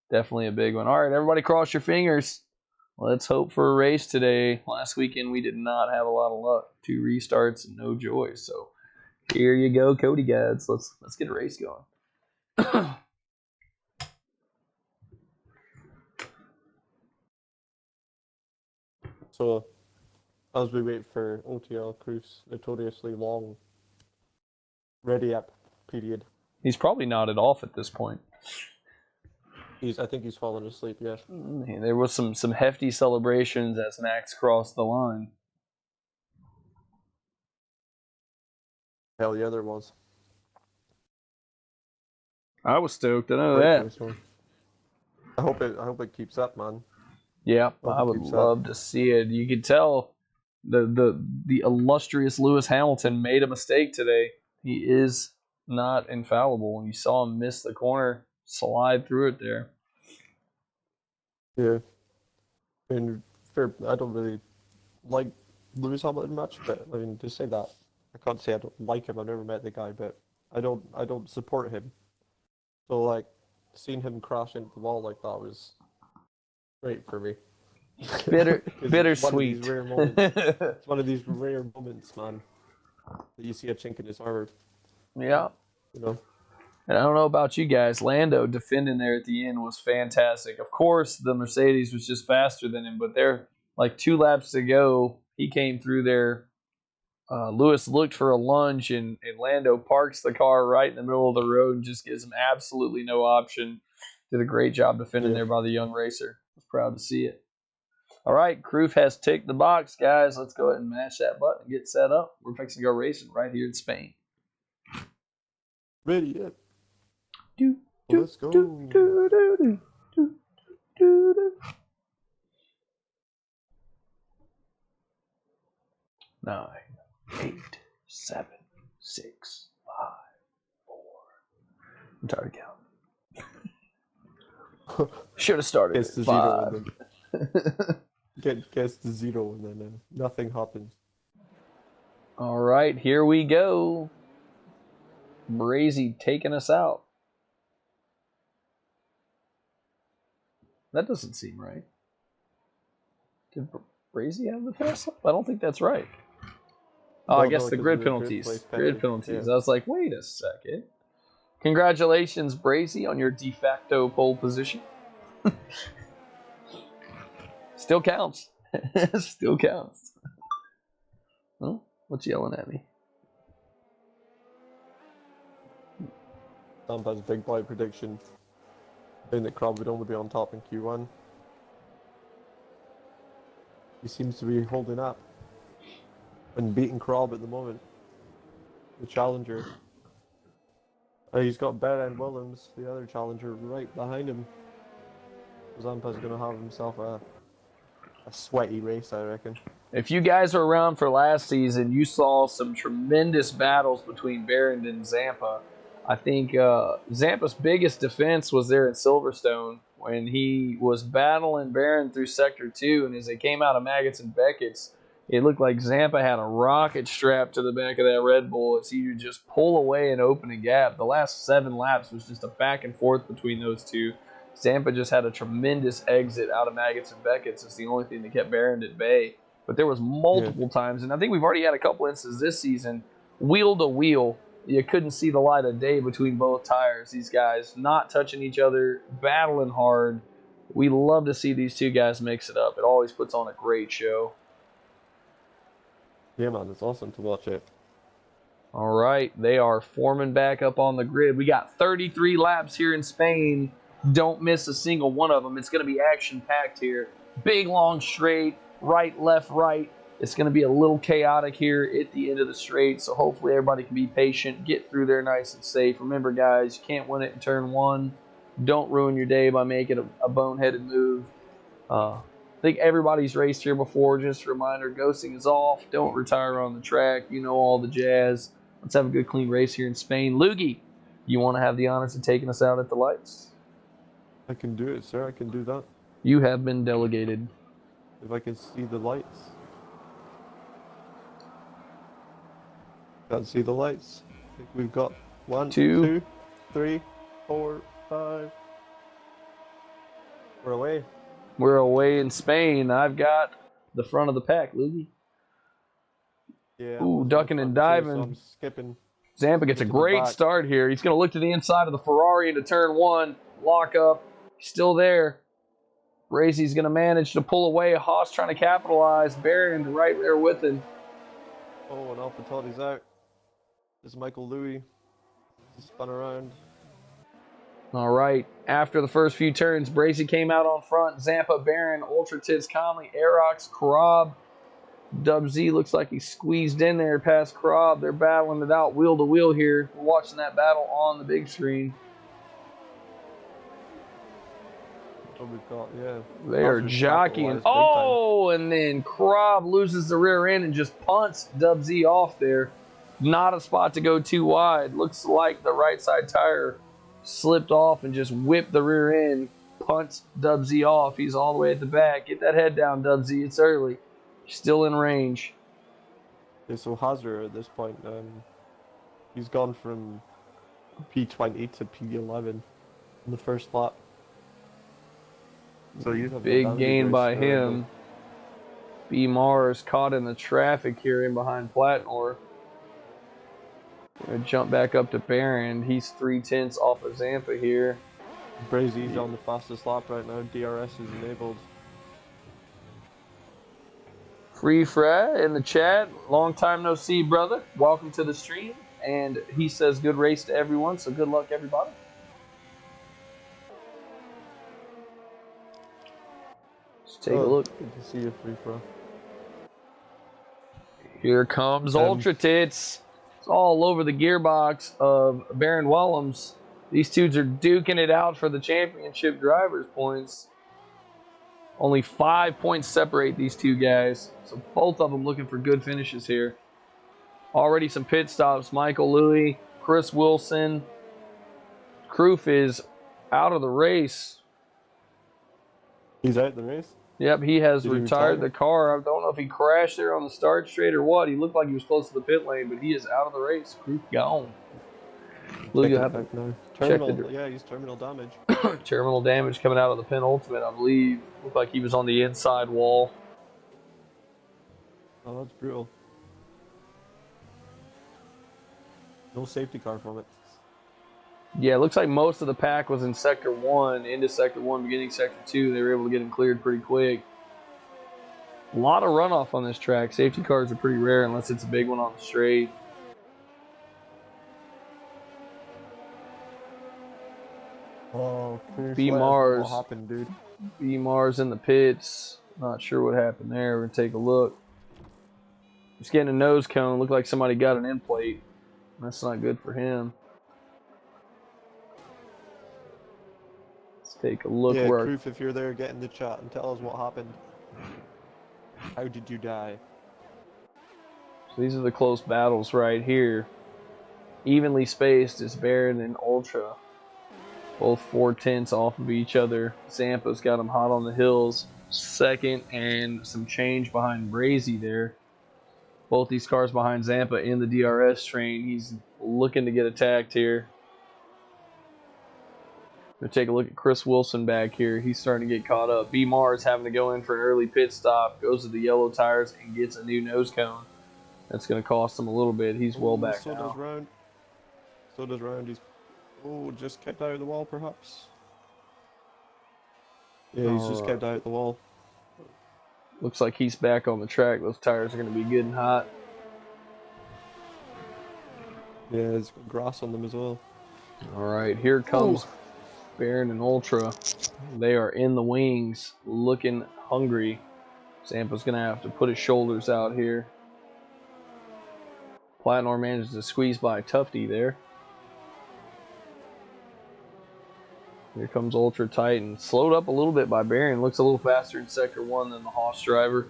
Definitely a big one. All right, everybody cross your fingers. Let's hope for a race today. Last weekend we did not have a lot of luck. 2 restarts and no joy. So here you go, Cody Gads. Let's get a race going. So, as we wait for OTL Cruz's notoriously long ready up period, He's probably nodded off at this point. I think he's fallen asleep. Yeah. There was some hefty celebrations as Max crossed the line. Hell yeah, there was. I was stoked. I know Rightfully that. so. I hope it keeps up, man. Yeah, Hope I it would keeps up. love to see it. You could tell the illustrious Lewis Hamilton made a mistake today. He is not infallible. You saw him miss the corner, slide through it there. Yeah. And I don't really like Lewis Hamilton much, but I mean to say that, I can't say I don't like him. I've never met the guy, but I don't support him. So like seeing him crash into the wall like that was great for me. Bittersweet. It's one of these rare moments, man, that you see a chink in his armor. Yeah. You know. And I don't know about you guys. Lando defending there at the end was fantastic. Of course, the Mercedes was just faster than him, but there, like 2 laps to go, he came through there. Lewis looked for a lunge, and Lando parks the car right in the middle of the road and just gives him absolutely no option. Did a great job defending there by the young racer. I was proud to see it. All right, Kroof has ticked the box, guys. Let's go ahead and mash that button and get set up. We're fixing to go racing right here in Spain. Ready yet? Let's go. 9, 8, 7, 6, 5, 4. I'm tired of counting. Should have started Gets at to 5. zero and then gets to 0 and then nothing happens. All right, here we go. Brazy taking us out. That doesn't seem right. Did Brazy have the fast lap? I don't think that's right. Oh, I No, guess the because grid of the penalties. place Grid penalty. penalties. Yeah. I was like, wait a second. Congratulations, Brazy, on your de facto pole position. Still counts. Still counts. Huh? What's yelling at me? Sam has a big boy prediction. Saying that Crab would only be on top in Q1. He seems to be holding up and beating Crab at the moment. The challenger. He's got Bear Williams, the other challenger, right behind him. Zampa's going to have himself a sweaty race, I reckon. If you guys were around for last season, you saw some tremendous battles between Barron and Zampa. I think Zampa's biggest defense was there in Silverstone when he was battling Barron through Sector 2, and as they came out of Maggots and Beckett's, it looked like Zampa had a rocket strapped to the back of that Red Bull as he would just pull away and open a gap. The last 7 laps was just a back and forth between those two. Zampa just had a tremendous exit out of Maggots and Beckett's. It's the only thing that kept Barron at bay. But there was multiple times, and I think we've already had a couple instances this season, wheel to wheel, you couldn't see the light of day between both tires. These guys not touching each other, battling hard. We love to see these two guys mix it up. It always puts on a great show. Yeah, man, it's awesome to watch it. All right, they are forming back up on the grid. We got 33 laps here in Spain. Don't miss a single one of them. It's going to be action-packed here. Big, long straight, right, left, right. It's going to be a little chaotic here at the end of the straight, so hopefully everybody can be patient, get through there nice and safe. Remember, guys, you can't win it in turn 1. Don't ruin your day by making a boneheaded move. I think everybody's raced here before. Just a reminder, ghosting is off. Don't retire on the track. You know all the jazz. Let's have a good, clean race here in Spain. Loogie, you want to have the honors of taking us out at the lights? I can do it, sir. I can do that. You have been delegated. If I can see the lights. Can't see the lights. I think we've got 1, 2, 3, 4, 5. We're away. We're away in Spain. I've got the front of the pack, Loogie. Yeah. Ooh, ducking and diving. So I'm skipping. Zampa gets a great start here. He's going to look to the inside of the Ferrari into turn 1. Lock up. Still there. Brazy's going to manage to pull away. Haas trying to capitalize. Barron right there with him. Oh, and Alphatotti's out. This is Michael Louis. He's spun around. All right. After the first few turns, Brazy came out on front. Zampa, Barron, Ultra Tids, Conley, Aerox, Karab. Dub Z looks like he squeezed in there past Karab. They're battling it out wheel to wheel here. We're watching that battle on the big screen. Oh, we've got, yeah. They are jockeying. Oh, and then Karab loses the rear end and just punts Dub Z off there. Not a spot to go too wide. Looks like the right side tire slipped off and just whipped the rear end. Punts Dub Z off. He's all the way at the back. Get that head down, Dub Z. It's early. Still in range. Yeah, so Hazard at this point, he's gone from P20 to P11 in the first lap. So you have big gain by him. B Mars caught in the traffic here in behind Platnor. Gonna jump back up to Barron. He's 3/10 off of Zampa here. Brazy's on the fastest lap right now. DRS is enabled. Free Fred in the chat. Long time no see, brother. Welcome to the stream. And he says good race to everyone, so good luck, everybody. Let's take a look. Good to see you, Free Fred. Here comes Ultra Tits. It's all over the gearbox of Barron Wellams. These dudes are duking it out for the championship drivers' points. Only 5 points separate these two guys. So both of them looking for good finishes here. Already some pit stops. Michael Louis, Chris Wilson. Kroof is out of the race. He's out of the race? Yep, he has retired the car. I don't know if he crashed there on the start straight or what. He looked like he was close to the pit lane, but he is out of the race. Kroof gone. Look at that now. Yeah, he's terminal damage. Terminal damage coming out of the penultimate, I believe. Looked like he was on the inside wall. Oh, that's brutal. No safety car from it. Yeah, it looks like most of the pack was in Sector 1, into Sector 1, beginning Sector 2. They were able to get him cleared pretty quick. A lot of runoff on this track. Safety cars are pretty rare unless it's a big one on the straight. Oh, can you B let us know what Mars. happened, dude? B Mars in the pits. Not sure what happened there. We're going to take a look. Just getting a nose cone. Looked like somebody got an end plate. That's not good for him. Let's take a look Yeah, where. Kroof, if you're there, get in the chat and tell us what happened. How did you die? So these are the close battles right here. Evenly spaced is Baron and Ultra. Both 4/10 off of each other. Zampa's got him hot on the hills. Second and some change behind Brazy there. Both these cars behind Zampa in the DRS train. He's looking to get attacked here. We'll take a look at Chris Wilson back here. He's starting to get caught up. B Mars having to go in for an early pit stop. Goes to the yellow tires and gets a new nose cone. That's going to cost him a little bit. He's well back so now. does Round. So does Round. He's just kept out of the wall, perhaps. Yeah, he's just kept out of the wall. Looks like he's back on the track. Those tires are going to be good and hot. Yeah, there's grass on them as well. All right, here comes Baron and Ultra. They are in the wings, looking hungry. Zampa's going to have to put his shoulders out here. Platnor manages to squeeze by Tufty there. Here comes Ultra Titan. Slowed up a little bit by Baron. Looks a little faster in Sector 1 than the Haas driver.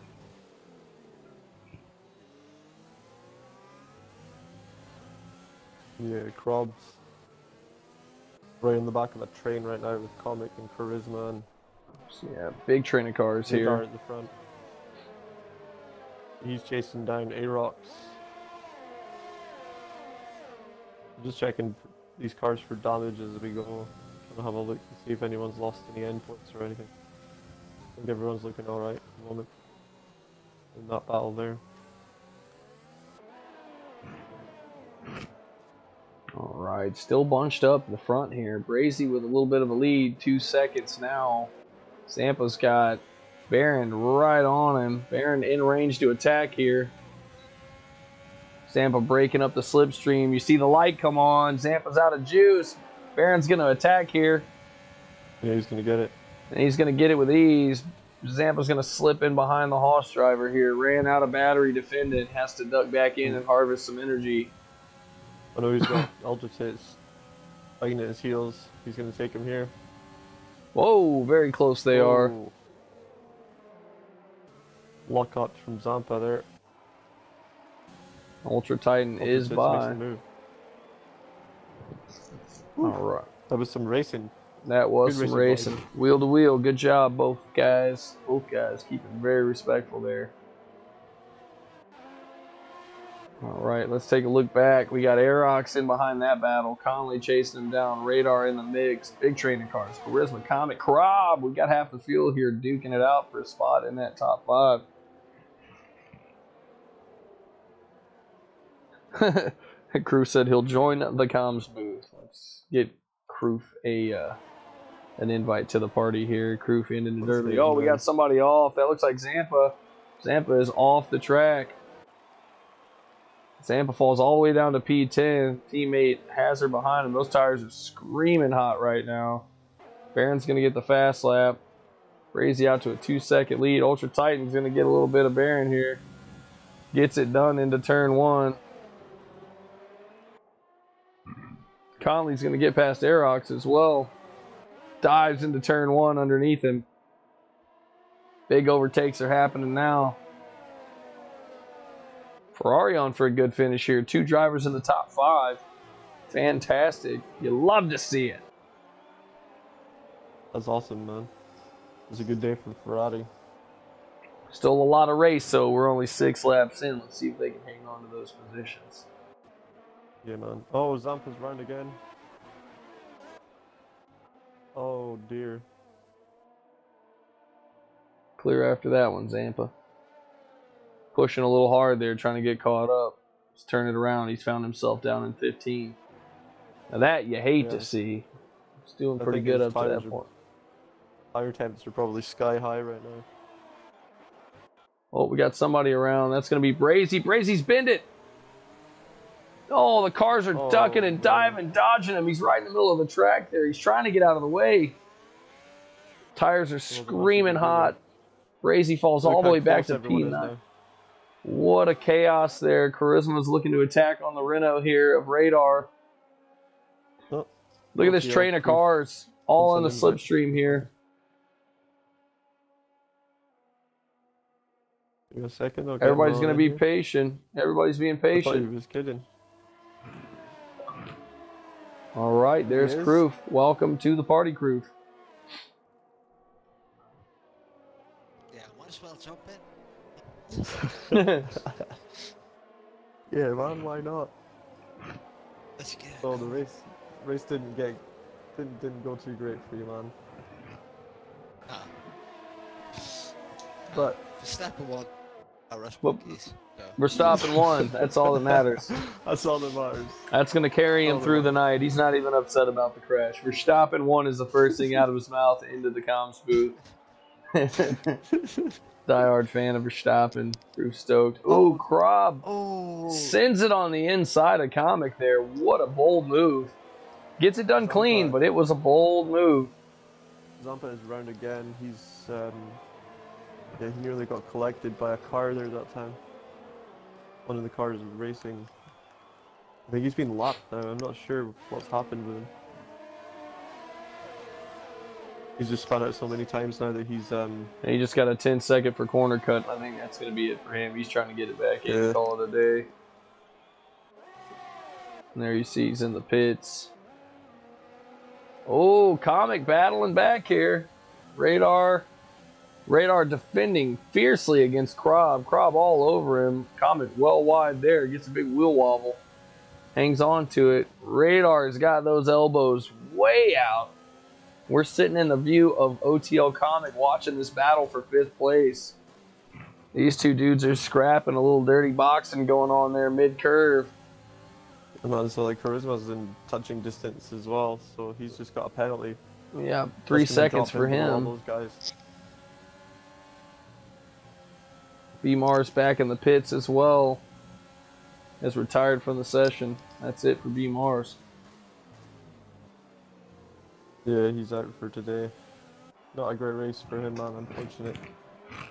Yeah, Krob's right in the back of a train right now with Comic and Charisma and Yeah, big train of cars here. at the front. He's chasing down Arox. I'm just checking these cars for damage as we go. I'll have a look to see if anyone's lost any endpoints or anything. I think everyone's looking alright at the moment in that battle there. Alright, still bunched up in the front here. Brazy with a little bit of a lead, 2 seconds now. Zampa's got Baron right on him. Baron in range to attack here. Zampa breaking up the slipstream. You see the light come on. Zampa's out of juice. Baron's going to attack here. Yeah, he's going to get it. And he's going to get it with ease. Zampa's going to slip in behind the Haas driver here. Ran out of battery defended. Has to duck back in and harvest some energy. I know he's got Ultra Tits fighting at his heels. He's going to take him here. Whoa, very close they are. Lockout from Zampa there. Ultra Titan is by. Alright. That was some racing. That was some racing. Wheel to wheel. Good job, both guys. Both guys keeping very respectful there. Alright, let's take a look back. We got Aerox in behind that battle. Conley chasing him down. Radar in the mix. Big training cars. Charisma, Comet, Krob. We got half the field here duking it out for a spot in that top 5. Crew said he'll join the comms booth. Let's get Kroof an invite to the party here. Kroof ended it early. Oh, we got somebody off. That looks like Zampa. Zampa is off the track. Zampa falls all the way down to P10. Teammate Hazard behind him. Those tires are screaming hot right now. Baron's going to get the fast lap. Brazy out to a 2-second lead. Ultra Titan's going to get a little bit of Baron here. Gets it done into turn 1. Conley's going to get past Aerox as well. Dives into turn 1 underneath him. Big overtakes are happening now. Ferrari on for a good finish here. 2 drivers in the top 5. Fantastic. You love to see it. That's awesome, man. It's a good day for Ferrari. Still a lot of race, so we're only 6 laps in. Let's see if they can hang on to those positions. Yeah, man. Oh, Zampa's round again. Oh, dear. Clear after that one, Zampa. Pushing a little hard there, trying to get caught up. Let's turn it around. He's found himself down in 15. Now that you hate to Yes. see. He's doing I pretty think good his up to that tires are- point. Tire temps are probably sky high right now. Oh, we got somebody around. That's going to be Brazy. Brazy's bend it. Oh, the cars are Oh, ducking and man. diving, dodging him. He's right in the middle of the track there. He's trying to get out of the way. Tires are Wasn't much screaming of a hot. Brazy falls Look all the how way back close to everyone is P9. now. What a chaos there. Charisma's looking to attack on the Renault here of Radar. Oh, Look at this OTL train of Crew. cars all in the That's an invite. slipstream here. Give me a second. I'll get Everybody's them going all to in be here. patient. Everybody's being I thought he patient. was kidding. All right, there's He is. Kroof. Welcome to the party, Kroof. Yeah, might as well jump in. Yeah, man. Why not? Let's get it. So the race didn't go too great for you, man. Ah. But Verstappen won. Rush Well, monkeys. So. We're stopping one. That's all that matters. that's all that matters. That's going to carry him through the night. He's not even upset about the crash. Verstappen one is the first thing out of his mouth into the comms booth. Diehard fan of Verstappen. Proof stoked. Oh, Krob Oh. sends it on the inside of Comic there. What a bold move. Gets it done clean, but it was a bold move. Zampa is round again. He's yeah, he nearly got collected by a car there that time. One of the cars was racing. I think he's been lapped now. I'm not sure what's happened with him. He's just spun out so many times now that he's And he just got a 10-second for corner cut. I think that's going to be it for him. He's trying to get it back in, Yeah. call it a day. And there you see he's in the pits. Oh, Comic battling back here. Radar defending fiercely against Krob. Krob all over him. Comic well wide there. Gets a big wheel wobble. Hangs on to it. Radar's got those elbows way out. We're sitting in the view of OTL Comic watching this battle for 5th place. These two dudes are scrapping, a little dirty boxing going on there mid-curve. and also like Charisma's in touching distance as well, so he's just got a penalty. Yeah, 3 That's gonna seconds drop for him below all him. those guys. B Mars back in the pits as well. Has retired from the session. That's it for B Mars. Yeah, he's out for today. Not a great race for him, man. Unfortunate.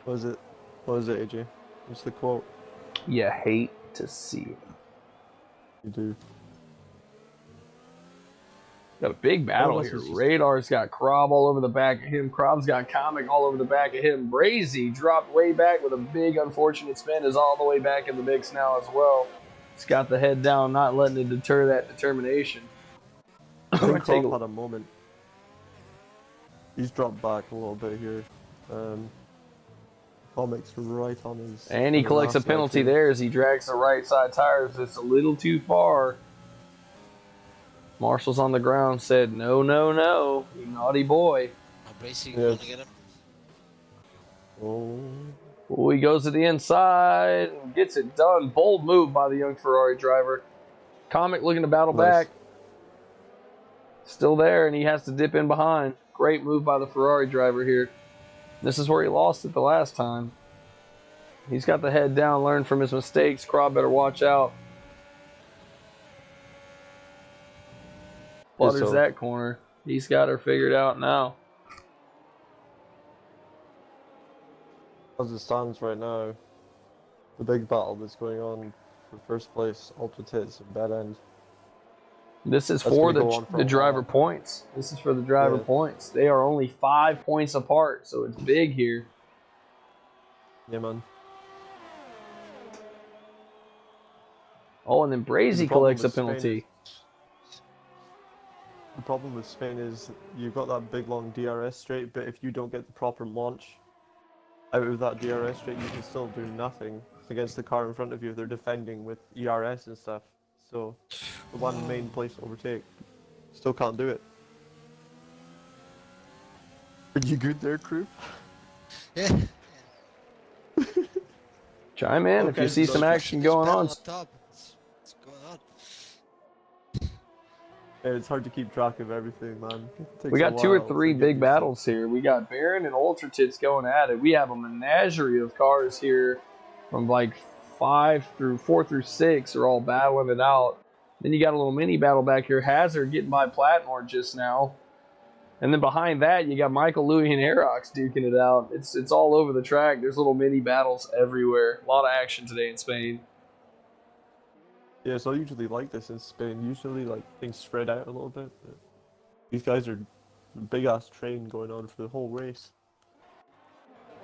What is it? What is it, AJ? What's the quote? You hate to see it. You do. Got a big battle Oh, here. this is just- Radar's got Krob all over the back of him. Krob's got Comic all over the back of him. Brazy dropped way back with a big unfortunate spin, is all the way back in the mix now as well. He's got the head down, not letting it deter that determination. I think Take Krob a- had a moment. He's dropped back a little bit here. Comic's right on his. And he on the collects a last penalty side, too. there as he drags the right side tires. It's a little too far. Marshall's on the ground, said, no, no, no, you naughty boy. I'm racing, Yes. gonna get him. Oh. Oh, he goes to the inside and gets it done. Bold move by the young Ferrari driver. Comic looking to battle Nice. back. Still there, and he has to dip in behind. Great move by the Ferrari driver here. This is where he lost it the last time. He's got the head down, learned from his mistakes. Krob better watch out. Butters so. that corner. He's got her figured out now. As it stands right now, the big battle that's going on for first place, Ultra Tits and Bad End. This is That's for gonna go on for the a driver while. points. This is for the driver Yeah. points. They are only 5 points apart, so it's big here. Yeah, man. Oh, and then The Brazy problem collects a with Spain penalty. The problem with Spain is you've got that big long DRS straight, but if you don't get the proper launch out of that DRS straight, you can still do nothing against the car in front of you if they're defending with ERS and stuff. So the one main place to overtake, still can't do it. Are you good there, crew? Yeah. Chime in if Okay, you see some so- action going on. Up top. It's hard to keep track of everything, man. It takes We a got 2 or while 3 to get big used to. battles here. We got Baron and Ultra Tits going at it. We have a menagerie of cars here from like 4 through 6 are all battling it out. Then you got a little mini battle back here. Hazard getting by Platnor just now. And then behind that, you got Michael, Louis, and Aerox duking it out. It's all over the track. There's little mini battles everywhere. A lot of action today in Spain. Yeah, so I usually like this in Spain. Usually, like, things spread out a little bit. But these guys are a big-ass train going on for the whole race.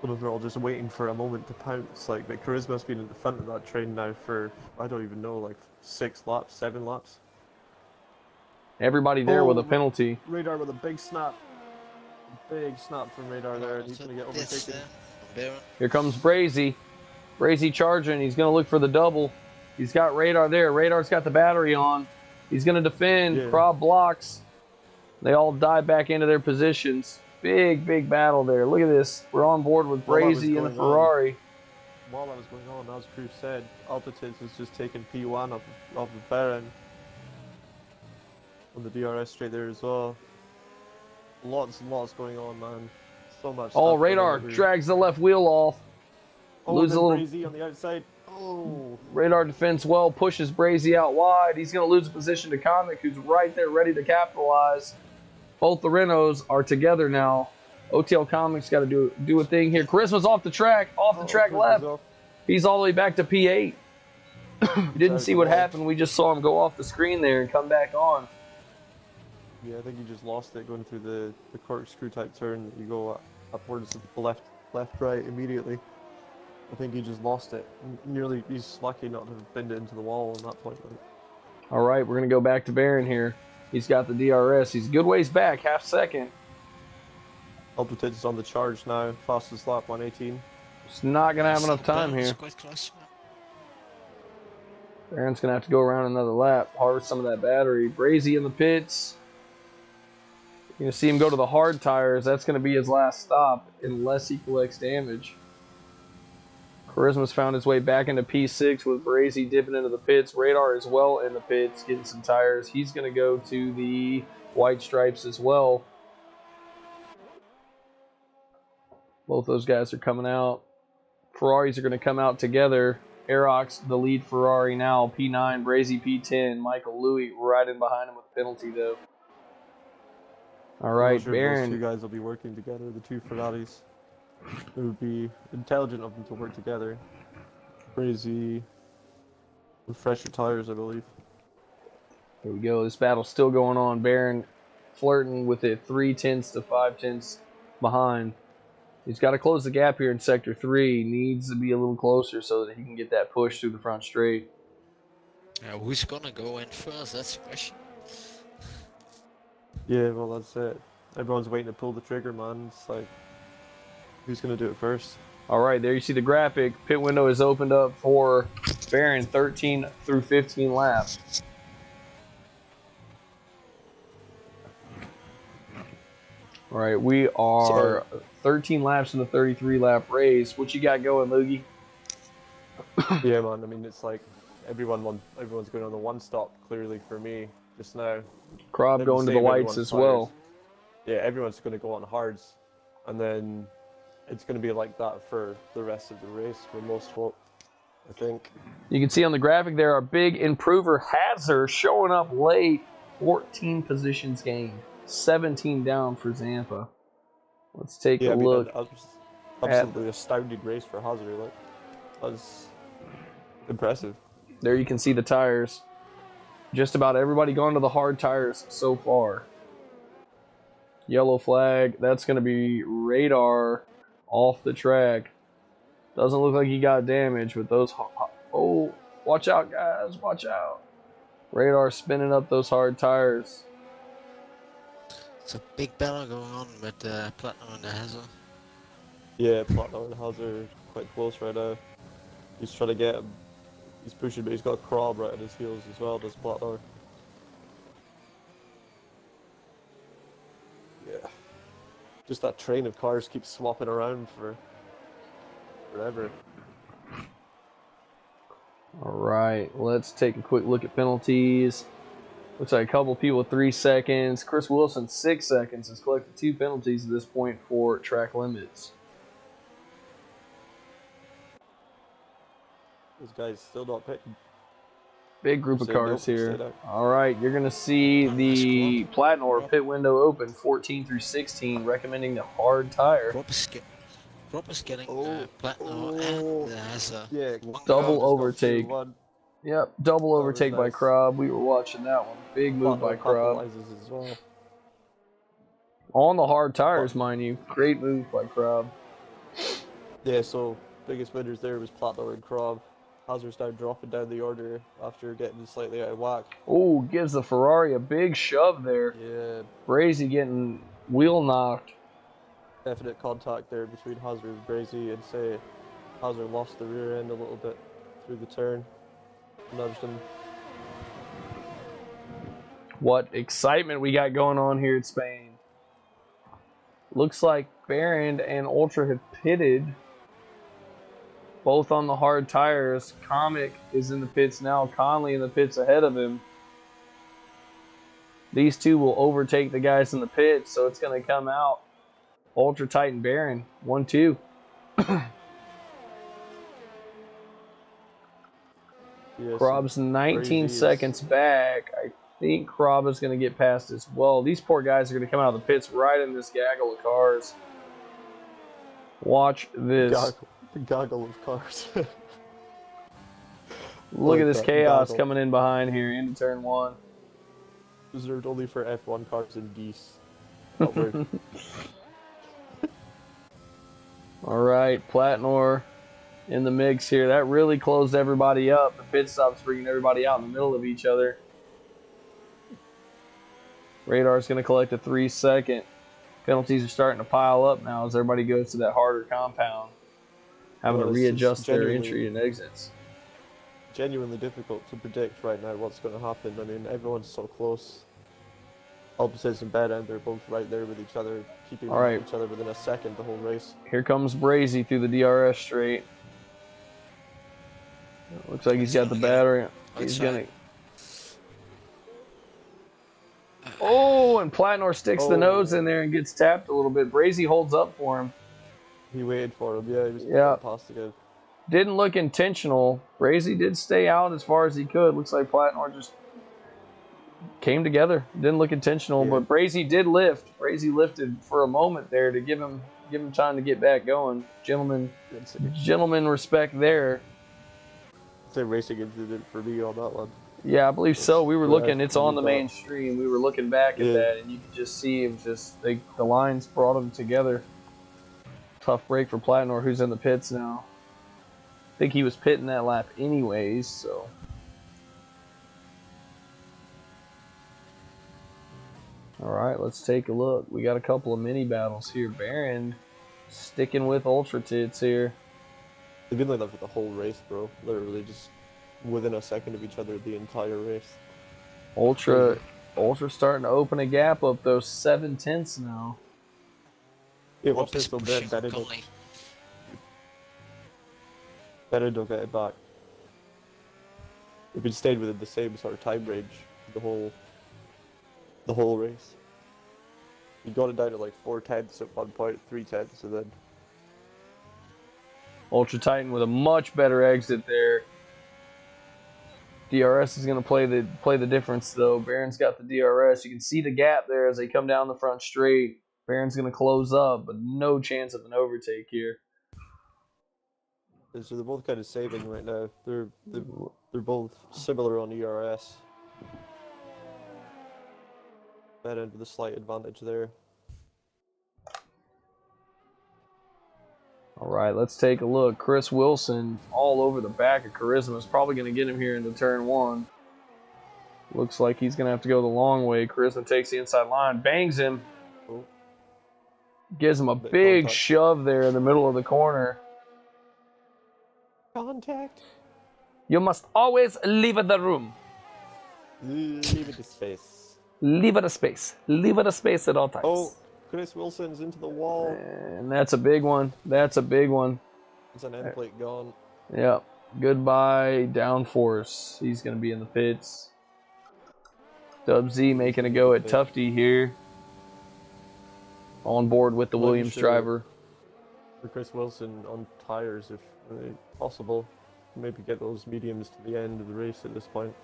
Some of them are all just waiting for a moment to pounce. Like, the Charisma's been at the front of that train now for, I don't even know, like 6 laps, 7 laps. Everybody there with a penalty. Radar with a big snap. Big snap from Radar there, and he's going to get overtaken. Here comes Brazy. Brazy charging. He's going to look for the double. He's got Radar there. Radar's got the battery on. He's going to defend. Yeah. Krob blocks. They all dive back into their positions. Big, big battle there. Look at this. We're on board with Brazy and the Ferrari. While that was going on, as Cruz said, Altitudes was just taking P1 off of Baron. On the DRS straight there as well. Lots and lots going on, man. So much. Oh, Radar drags the left wheel off. Loses a little. Brazy on the outside. Oh. Radar defends well, pushes Brazy out wide. He's going to lose a position to Comic, who's right there ready to capitalize. Both the Renaults are together now. OTL Comics got to do a thing here. Charisma's off the track left. He's all the way back to P8. You didn't see what happened. We just saw him go off the screen there and come back on. Yeah, I think you just lost it going through the corkscrew type turn. You go upwards left, right immediately. I think he just lost it. He's lucky not to have bended it into the wall on that point. All right, we're going to go back to Baron here. He's got the DRS. He's a good ways back, half second. Altitudes is on the charge now. Fastest lap, 118. It's not going to have enough time here. Baron's going to have to go around another lap, harvest some of that battery. Brazy in the pits. You're going to see him go to the hard tires. That's going to be his last stop unless he collects damage. Charisma's found his way back into P6 with Brazy dipping into the pits. Radar as well in the pits, getting some tires. He's going to go to the white stripes as well. Both those guys are coming out. Ferraris are going to come out together. Aerox, the lead Ferrari now, P9, Brazy P10, Michael Louis right in behind him with a penalty though. All right, Baron. Those two guys will be working together, the two Ferraris. It would be intelligent of them to work together. Brazy with fresher tires, I believe. There we go. This battle's still going on. Baron flirting with it 3/10 to 5/10 behind. He's got to close the gap here in Sector 3. Needs to be a little closer so that he can get that push through the front straight. Who's going to go in first? That's the question. Yeah, well, that's it. Everyone's waiting to pull the trigger, man. It's like, who's going to do it first? All right, there you see the graphic. Pit window is opened up for Baron 13 through 15 laps. All right, we are 13 laps in the 33-lap race. What you got going, Loogie? Yeah, man. I mean, it's like everyone's going on the one stop clearly for me just now. Krob going to the whites as well. Yeah, everyone's going to go on hards, and then it's going to be like that for the rest of the race for most folk, I think. You can see on the graphic there, our big improver Hazard showing up late. 14 positions gained. 17 down for Zampa. Let's take a look. Absolutely astounding race for Hazard. Like, that's impressive. There you can see the tires. Just about everybody gone to the hard tires so far. Yellow flag. That's going to be Radar off the track. Doesn't look like he got damaged, but those... Oh, watch out, guys. Watch out. Radar spinning up those hard tires. It's a big battle going on with Platinum and the Hazard. Yeah, Platinum and Hazard quite close right now. He's trying to get him. He's pushing, but he's got Krob right at his heels as well, does Platinum. Yeah. Just that train of cars keeps swapping around for forever. All right, let's take a quick look at penalties. Looks like a couple people with 3 seconds. Chris Wilson, 6 seconds, has collected 2 penalties at this point for track limits. This guy's still not pitting. Big group of Say cars nope, here. stay down. All right, you're going to see the Platinor pit window open 14 through 16, recommending the hard tire. Rob is getting Platinum oh, and there's a yeah, double Crab just got overtake. 2-1. Yep, double That was overtake by nice. Krob. We were watching that one. Big move by Platinum Krob. capitalizes as well. On the hard tires, mind you. Great move by Krob. Yeah, so biggest winners there was Platinum and Crab. Hazard's now dropping down the order after getting slightly out of whack. Oh, gives the Ferrari a big shove there. Yeah, Brazy getting wheel knocked. definite contact there between Hazard and Brazy, and say Hazard lost the rear end a little bit through the turn. Nudged him. What excitement we got going on here at Spain. Looks like Barron and Ultra have pitted. Both on the hard tires. Comic is in the pits now. Conley in the pits ahead of him. These two will overtake the guys in the pits, so it's going to come out. Ultra Titan Barron, 1-2. Yes, Krob's 19 seconds back. I think Krob is going to get past as well. These poor guys are going to come out of the pits right in this gaggle of cars. Watch this. The goggle of cars. Look at this chaos goggle. coming in behind here into turn 1. Reserved only for F1 cars and geese. Not worth. All right, Platinor in the mix here. That really closed everybody up. The pit stop's bringing everybody out in the middle of each other. Radar's going to collect a 3-second. Penalties are starting to pile up now as everybody goes to that harder compound, having to readjust their entry and exits. Genuinely difficult to predict right now what's going to happen. I mean, everyone's so close. Opposites and bad end, they're both right there with each other, keeping each other within a second the whole race. Here comes Brazy through the DRS straight. Looks like he's got the battery. He's going to... Oh, and Platinor sticks the nose in there and gets tapped a little bit. Brazy holds up for him. He waited for him, yeah. He was past again. Didn't look intentional. Brazy did stay out as far as he could. Looks like Platinor just came together. Didn't look intentional, but Brazy did lift. Brazy lifted for a moment there to give him time to get back going. Gentlemen respect there. It's a racing incident for me on that one. Yeah, I believe so. We were looking. It's on the main stream. We were looking back at that, and you could just see him. The lines brought them together. Tough break for Platinor, who's in the pits now. I think he was pitting that lap anyways, so. All right, let's take a look. We got a couple of mini battles here. Barron sticking with Ultra Tits here. They've been like that for the whole race, bro. Literally just within a second of each other the entire race. Ultra starting to open a gap up those 7/10 now. Yeah, watch this though, Benedict will get it back. We've been staying within the same sort of time range the whole race. You got it down to like 4/10 at one point, 3/10, and then Ultra Titan with a much better exit there. DRS is going to play the difference though. Barron's got the DRS. You can see the gap there as they come down the front straight. Barron's going to close up, but no chance of an overtake here. so they're both kind of saving right now. They're both similar on ERS. Bad end with a slight advantage there. All right, let's take a look. Chris Wilson all over the back of Charisma is probably going to get him here into turn 1. Looks like he's going to have to go the long way. Charisma takes the inside line, bangs him. Oh. Gives him a big shove there in the middle of the corner. Contact. You must always leave the room. Leave it to space. Leave it a space. Leave it a space at all times. Oh, Chris Wilson's into the wall. And that's a big one. That's a big one. It's an end plate gone. Yep. Goodbye, downforce. He's going to be in the pits. Dub Z making a go at Tufty here. On board with the Williams driver. For Chris Wilson on tires, if possible, maybe get those mediums to the end of the race at this point.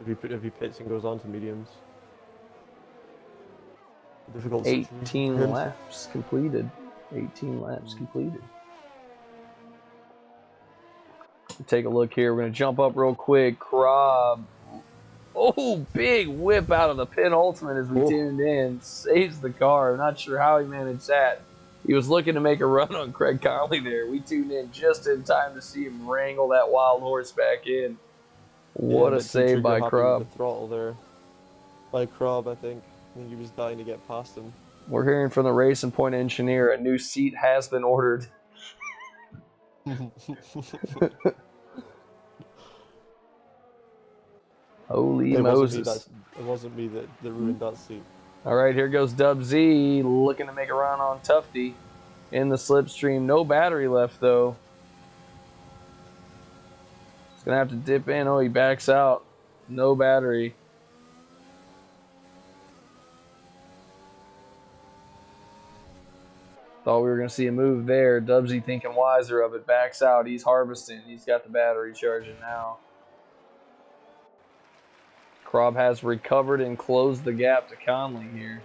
If he pits and goes on to mediums. Difficult 18 laps completed. 18 laps completed. Take a look here. We're going to jump up real quick. Krob. Oh, big whip out of the penultimate as we tuned in. Saves the car. I'm not sure how he managed that. He was looking to make a run on Craig Conley there. We tuned in just in time to see him wrangle that wild horse back in. What a save by Krob. The throttle there. By Krob, I think. I think he was dying to get past him. We're hearing from the Racing Point engineer, a new seat has been ordered. Holy Moses. It wasn't me that ruined that seat. All right, here goes Dub Z looking to make a run on Tufty in the slipstream. No battery left, though. He's going to have to dip in. Oh, he backs out. No battery. Thought we were going to see a move there. Dubsy thinking wiser of it. Backs out. He's harvesting. He's got the battery charging now. Krob has recovered and closed the gap to Conley here.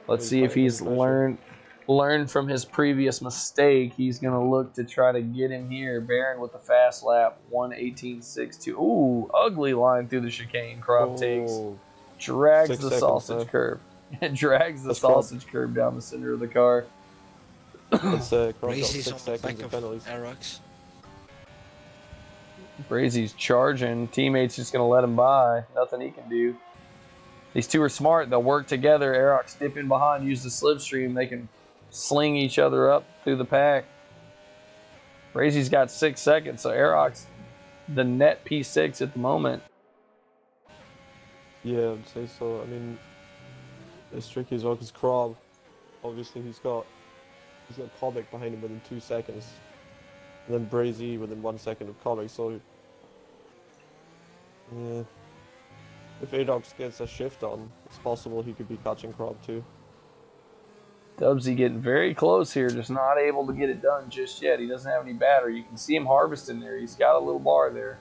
Let's see if he's learned from his previous mistake. He's going to look to try to get him here. Barron with the fast lap. 1:18.62. Ooh, ugly line through the chicane. Krob takes. Drags the sausage curve. It drags the sausage curve down the center of the car. Brazy's on the back of Aerox. Brazy's charging. Teammates just going to let him by. Nothing he can do. These two are smart. They'll work together. Aerox dip in behind, use the slipstream. They can sling each other up through the pack. Brazy's got 6 seconds, so Aerox the net P6 at the moment. Yeah, I'd say so. I mean, it's tricky as well because Krob, obviously he's got Kovic behind him within 2 seconds, and then Brazy within 1 second of Kovic. So yeah, if Adox gets a shift on, it's possible he could be catching Krob too. Dubsy getting very close here, just not able to get it done just yet. He doesn't have any battery. You can see him harvesting there. He's got a little bar there.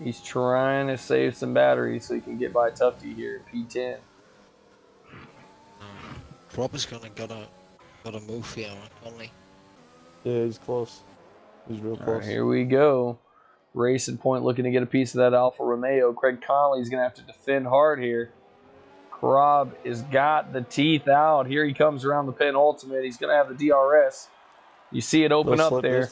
He's trying to save some battery so he can get by Tufty here at P10. Krob is gonna gotta move here, Conley. Yeah, he's close. He's real close. All right, here we go. Racing Point looking to get a piece of that Alfa Romeo. Craig Conley's going to have to defend hard here. Krob has got the teeth out. Here he comes around the penultimate. He's going to have the DRS. You see it open up there.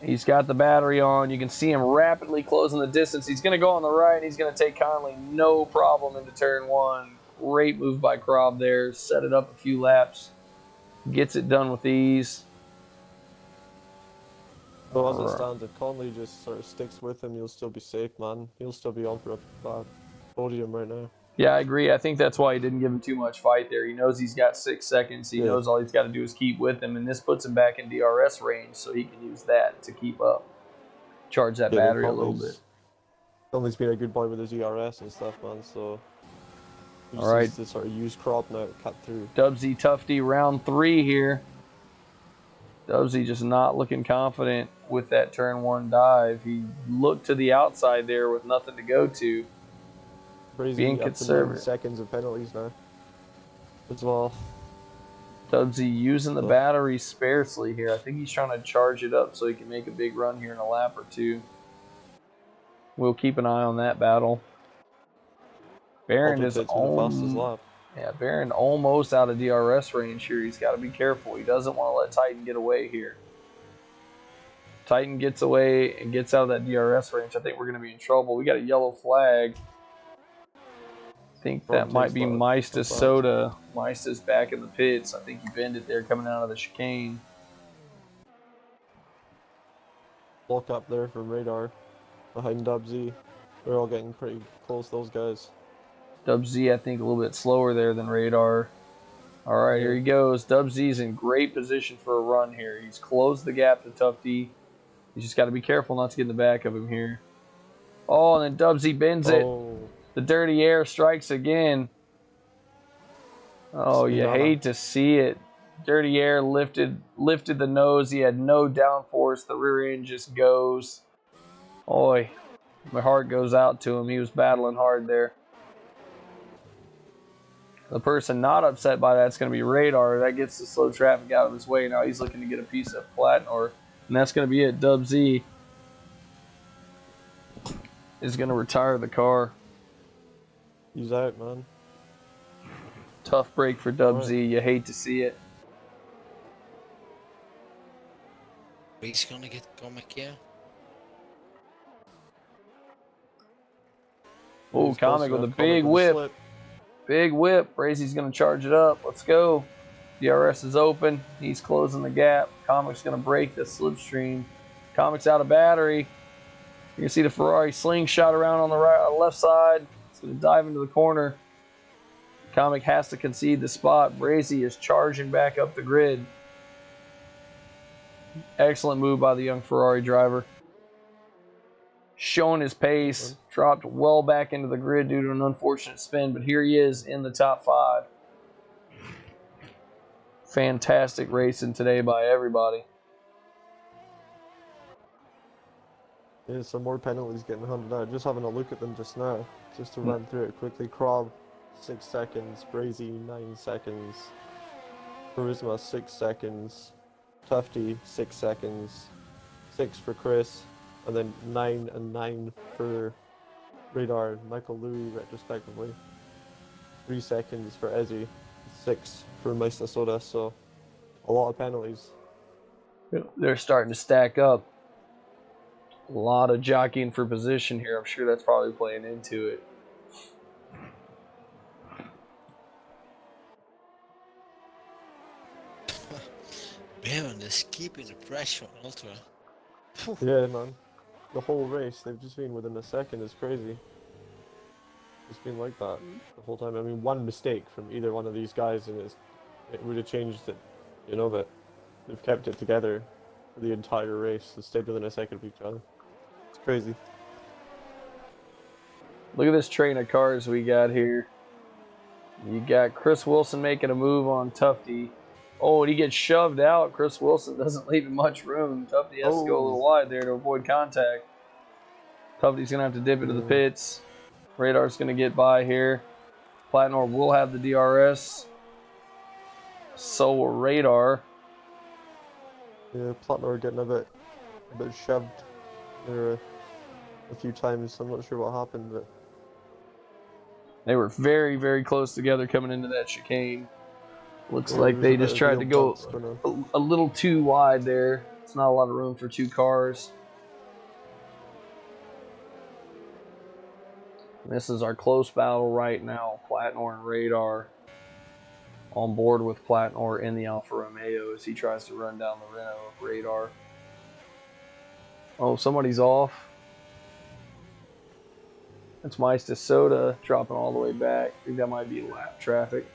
He's got the battery on. You can see him rapidly closing the distance. He's going to go on the right. He's going to take Conley no problem into turn one. Great move by Krob there. Set it up a few laps. Gets it done with ease. Well, as it stands, if Conley just sort of sticks with him, he'll still be safe, man. He'll still be on for a podium right now. Yeah, I agree. I think that's why he didn't give him too much fight there. He knows he's got 6 seconds. He knows all he's got to do is keep with him, and this puts him back in DRS range, so he can use that to keep up. Charge that battery a little bit. Conley's been a good boy with his ERS and stuff, man, so... All right. To sort of use Krob now to cut through. Dubsy Tufty round 3 here. Dubsy just not looking confident with that turn 1 dive. He looked to the outside there with nothing to go to. Brazy being conservative. 9 seconds of penalties now as well. Dubsy using the battery sparsely here. I think he's trying to charge it up so he can make a big run here in a lap or two. We'll keep an eye on that battle. Barron is Barron almost out of DRS range here. He's got to be careful. He doesn't want to let Titan get away here. Titan gets away and gets out of that DRS range. I think we're going to be in trouble. We got a yellow flag. I think that might be Meista Soda. Meista's back in the pits. I think he bended there coming out of the chicane. Block up there from Radar behind Dubsy. They're all getting pretty close, those guys. Dubsy, I think, a little bit slower there than Radar. All right, here he goes. Dubsy's in great position for a run here. He's closed the gap to Tufty. He's just got to be careful not to get in the back of him here. Oh, and then Dubsy bends it. Oh, The dirty air strikes again. Oh, you hate to see it. Dirty air lifted the nose. He had no downforce. The rear end just goes. Oi, my heart goes out to him. He was battling hard there. The person not upset by that's going to be Radar. That gets the slow traffic out of his way. Now he's looking to get a piece of Platnor. And that's going to be it. Dub Z is going to retire the car. he's out, man. Tough break for Dub Right. Z. You hate to see it. He's gonna get comic, yeah. Oh, He's close Comic with a enough. big Comic with a whip. slip. Big whip. Brazy's going to charge it up. Let's go. DRS is open. He's closing the gap. Comic's going to break the slipstream. Comic's out of battery. You can see the Ferrari slingshot around on the left side. It's going to dive into the corner. Comic has to concede the spot. Brazy is charging back up the grid. Excellent move by the young Ferrari driver. Showing his pace. Dropped well back into the grid due to an unfortunate spin, but here he is in the top 5. Fantastic racing today by everybody. Yeah, some more penalties getting handed out. Just having a look at them just now, just to run through it quickly. Krob, 6 seconds. Brazy, 9 seconds. Charisma, 6 seconds. Tufty, 6 seconds. 6 for Chris, and then 9 and 9 for Radar and Michael Louis, respectively. 3 seconds for Ezzy. 6 for Meister Soda, so a lot of penalties. They're starting to stack up. A lot of jockeying for position here. I'm sure that's probably playing into it. Man, they're keeping the pressure on Ultra. Yeah, man. The whole race, they've just been within a second. It's crazy. It's been like that the whole time. I mean, one mistake from either one of these guys and it would have changed it, you know, but they've kept it together for the entire race. They stayed within a second of each other. It's crazy. Look at this train of cars we got here. You got Chris Wilson making a move on Tufty. Oh, and he gets shoved out. Chris Wilson doesn't leave him much room. Tufty has to go a little wide there to avoid contact. Tufty's going to have to dip into the pits. Radar's going to get by here. Platnor will have the DRS. So will Radar. Yeah, Platnor getting a bit shoved there a few times. I'm not sure what happened, but They were very, very close together coming into that chicane. Looks yeah, like there they was just a tried to bit of go bumps going on. a little too wide there. It's not a lot of room for 2 cars. This is our close battle right now. Platnor and Radar on board with Platnor in the Alfa Romeo as he tries to run down the Renault of Radar. Oh, somebody's off. That's Meister Soda dropping all the way back. I think that might be lap traffic.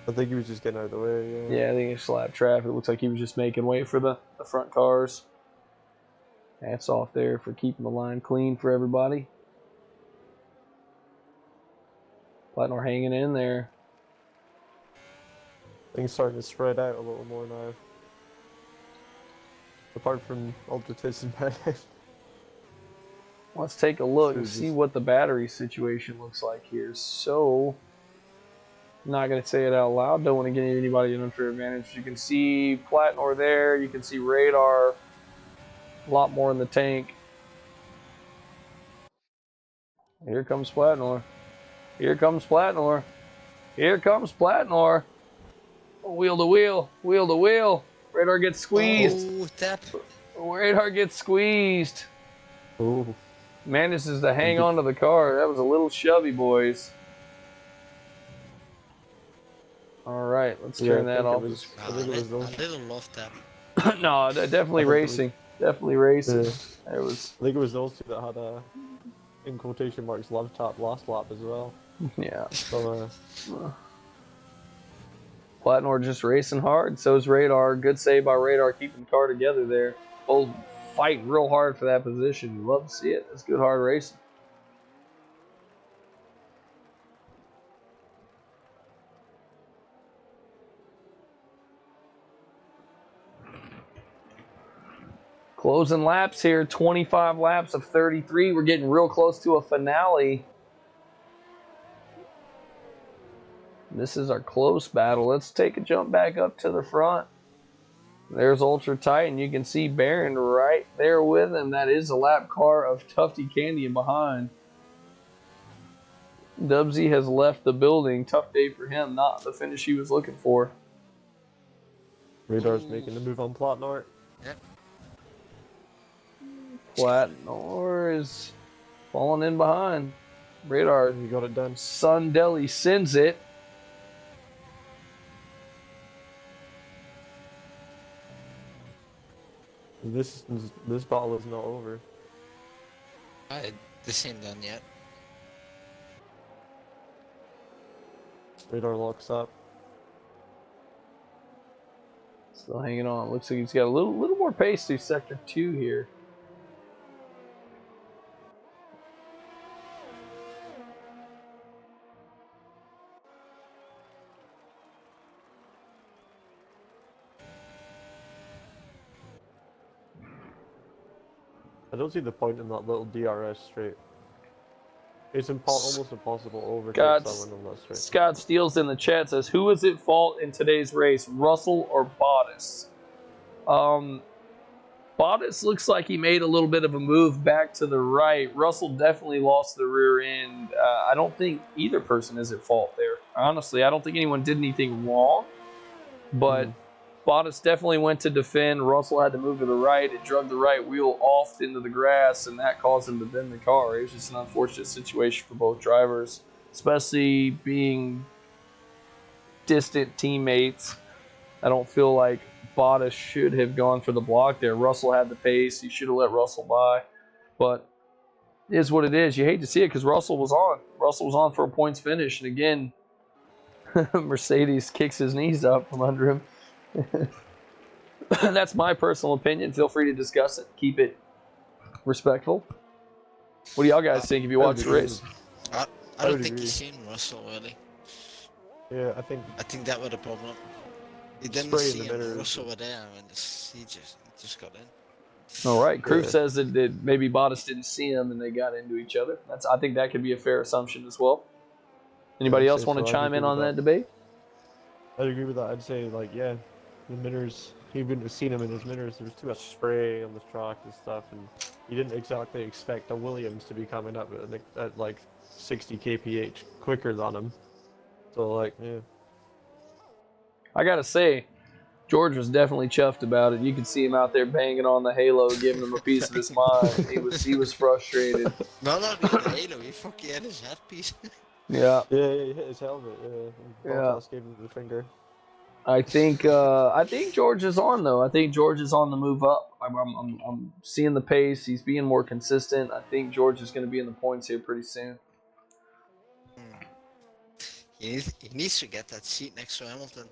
I think he was just getting out of the way, yeah. Yeah, I think it's lap traffic. It looks like he was just making way for the front cars. Hats off there for keeping the line clean for everybody. Platnor hanging in there. Things starting to spread out a little more now. Apart from Ultra Tiss and Bad. Let's take a look So and see just- what the battery situation looks like here. So, I'm not going to say it out loud. Don't want to give anybody an unfair advantage. You can see Platnor there. You can see Radar. A lot more in the tank. Here comes Platnor. Here comes Platnor. Here comes Platnor. Wheel to wheel. Wheel to wheel. Radar gets squeezed. Oh, tap. Radar gets squeezed. Oh, Manages to hang on to the car. That was a little shovey, boys. All right, let's turn that off. I think it was A those. little love tap. No, definitely I think it was- racing. Definitely racing. Yeah. It was, I think it was those two that had a, in quotation marks, love tap last lap as well. yeah. So, Platnor just racing hard. So is Radar. Good save by Radar, keeping the car together there. Both fighting real hard for that position. You love to see it. It's good hard racing. Closing laps here, 25 laps of 33. We're getting real close to a finale. This is our close battle. Let's take a jump back up to the front. There's Ultra Titan. You can see Baron right there with him. That is a lap car of Tufty Candy in behind. Dubsy has left the building. Tough day for him. Not the finish he was looking for. Radar's making the move on Platnort. Yep. Platnor is falling in behind. Radar. You got it done. Sundelli sends it. This battle is not over. This ain't done yet. Radar locks up. Still hanging on. Looks like he's got a little more pace through sector 2 here. I don't see the point in that little DRS straight. It's almost impossible to overtake someone on that straight. Scott Steele's in the chat says, who is at fault in today's race, Russell or Bottas? Bottas looks like he made a little bit of a move back to the right. Russell definitely lost the rear end. I don't think either person is at fault there. Honestly, I don't think anyone did anything wrong. But Bottas definitely went to defend. Russell had to move to the right. It drug the right wheel off into the grass, and that caused him to bend the car. It was just an unfortunate situation for both drivers, especially being distant teammates. I don't feel like Bottas should have gone for the block there. Russell had the pace. He should have let Russell by. But it is what it is. You hate to see it because Russell was on. Russell was on for a points finish. And again, Mercedes kicks his knees up from under him. That's my personal opinion. Feel free to discuss it. Keep it respectful. What do y'all guys think if you watch the race? I don't think he's seen Russell really. Yeah, I think that was the problem. He didn't Spray in see the him. mirrors. Russell were there, and he just got in. All right. Crew Yeah. says that maybe Bottas didn't see him and they got into each other. I think that could be a fair assumption as well. Anybody I'd else say want to so. I'd chime in agree on with that that. debate? I'd agree with that. I'd say, like, yeah, the mirrors, he wouldn't have seen him in his mirrors. There was too much spray on the track and stuff, and you didn't exactly expect a Williams to be coming up at like 60 kph quicker than him. So, like, yeah. I got to say, George was definitely chuffed about it. You could see him out there banging on the halo, giving him a piece of his mind. He was frustrated. No, not even the halo. He fucking had his headpiece. Yeah. Yeah, he hit his helmet. Yeah. Bottas gave him the finger. I think George is on though. I think George is on the move up. I'm seeing the pace. He's being more consistent. I think George is going to be in the points here pretty soon. He needs to get that seat next to Hamilton.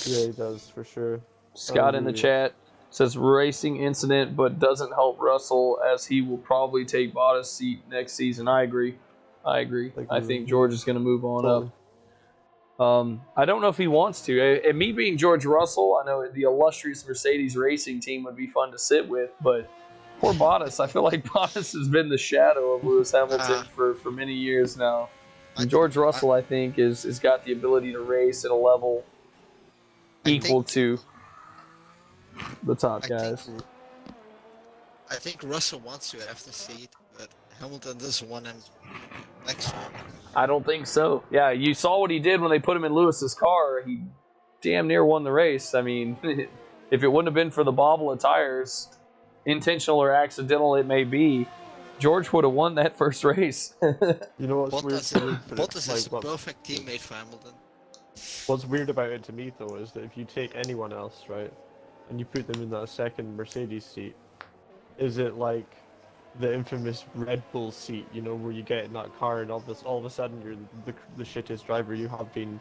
Yeah, he does, for sure. Scott in the chat says racing incident, but doesn't help Russell as he will probably take Bottas' seat next season. I agree. I think George is going to move on up. I don't know if he wants to. And me being George Russell, I know the illustrious Mercedes racing team would be fun to sit with, but poor Bottas. I feel like Bottas has been the shadow of Lewis Hamilton for many years now. And George Russell, I think, is got the ability to race at a level equal to the top guys. I think Russell wants to have the seat, but Hamilton doesn't want him next to him. I don't think so. Yeah, you saw what he did when they put him in Lewis's car. He damn near won the race. I mean, if it wouldn't have been for the bobble of tires, intentional or accidental it may be, George would have won that first race. You know what's weird? Bottas is a perfect teammate for Hamilton. What's weird about it to me, though, is that if you take anyone else, right, and you put them in that second Mercedes seat, is it like the infamous Red Bull seat, you know, where you get in that car and all of a sudden you're the shittest driver you have been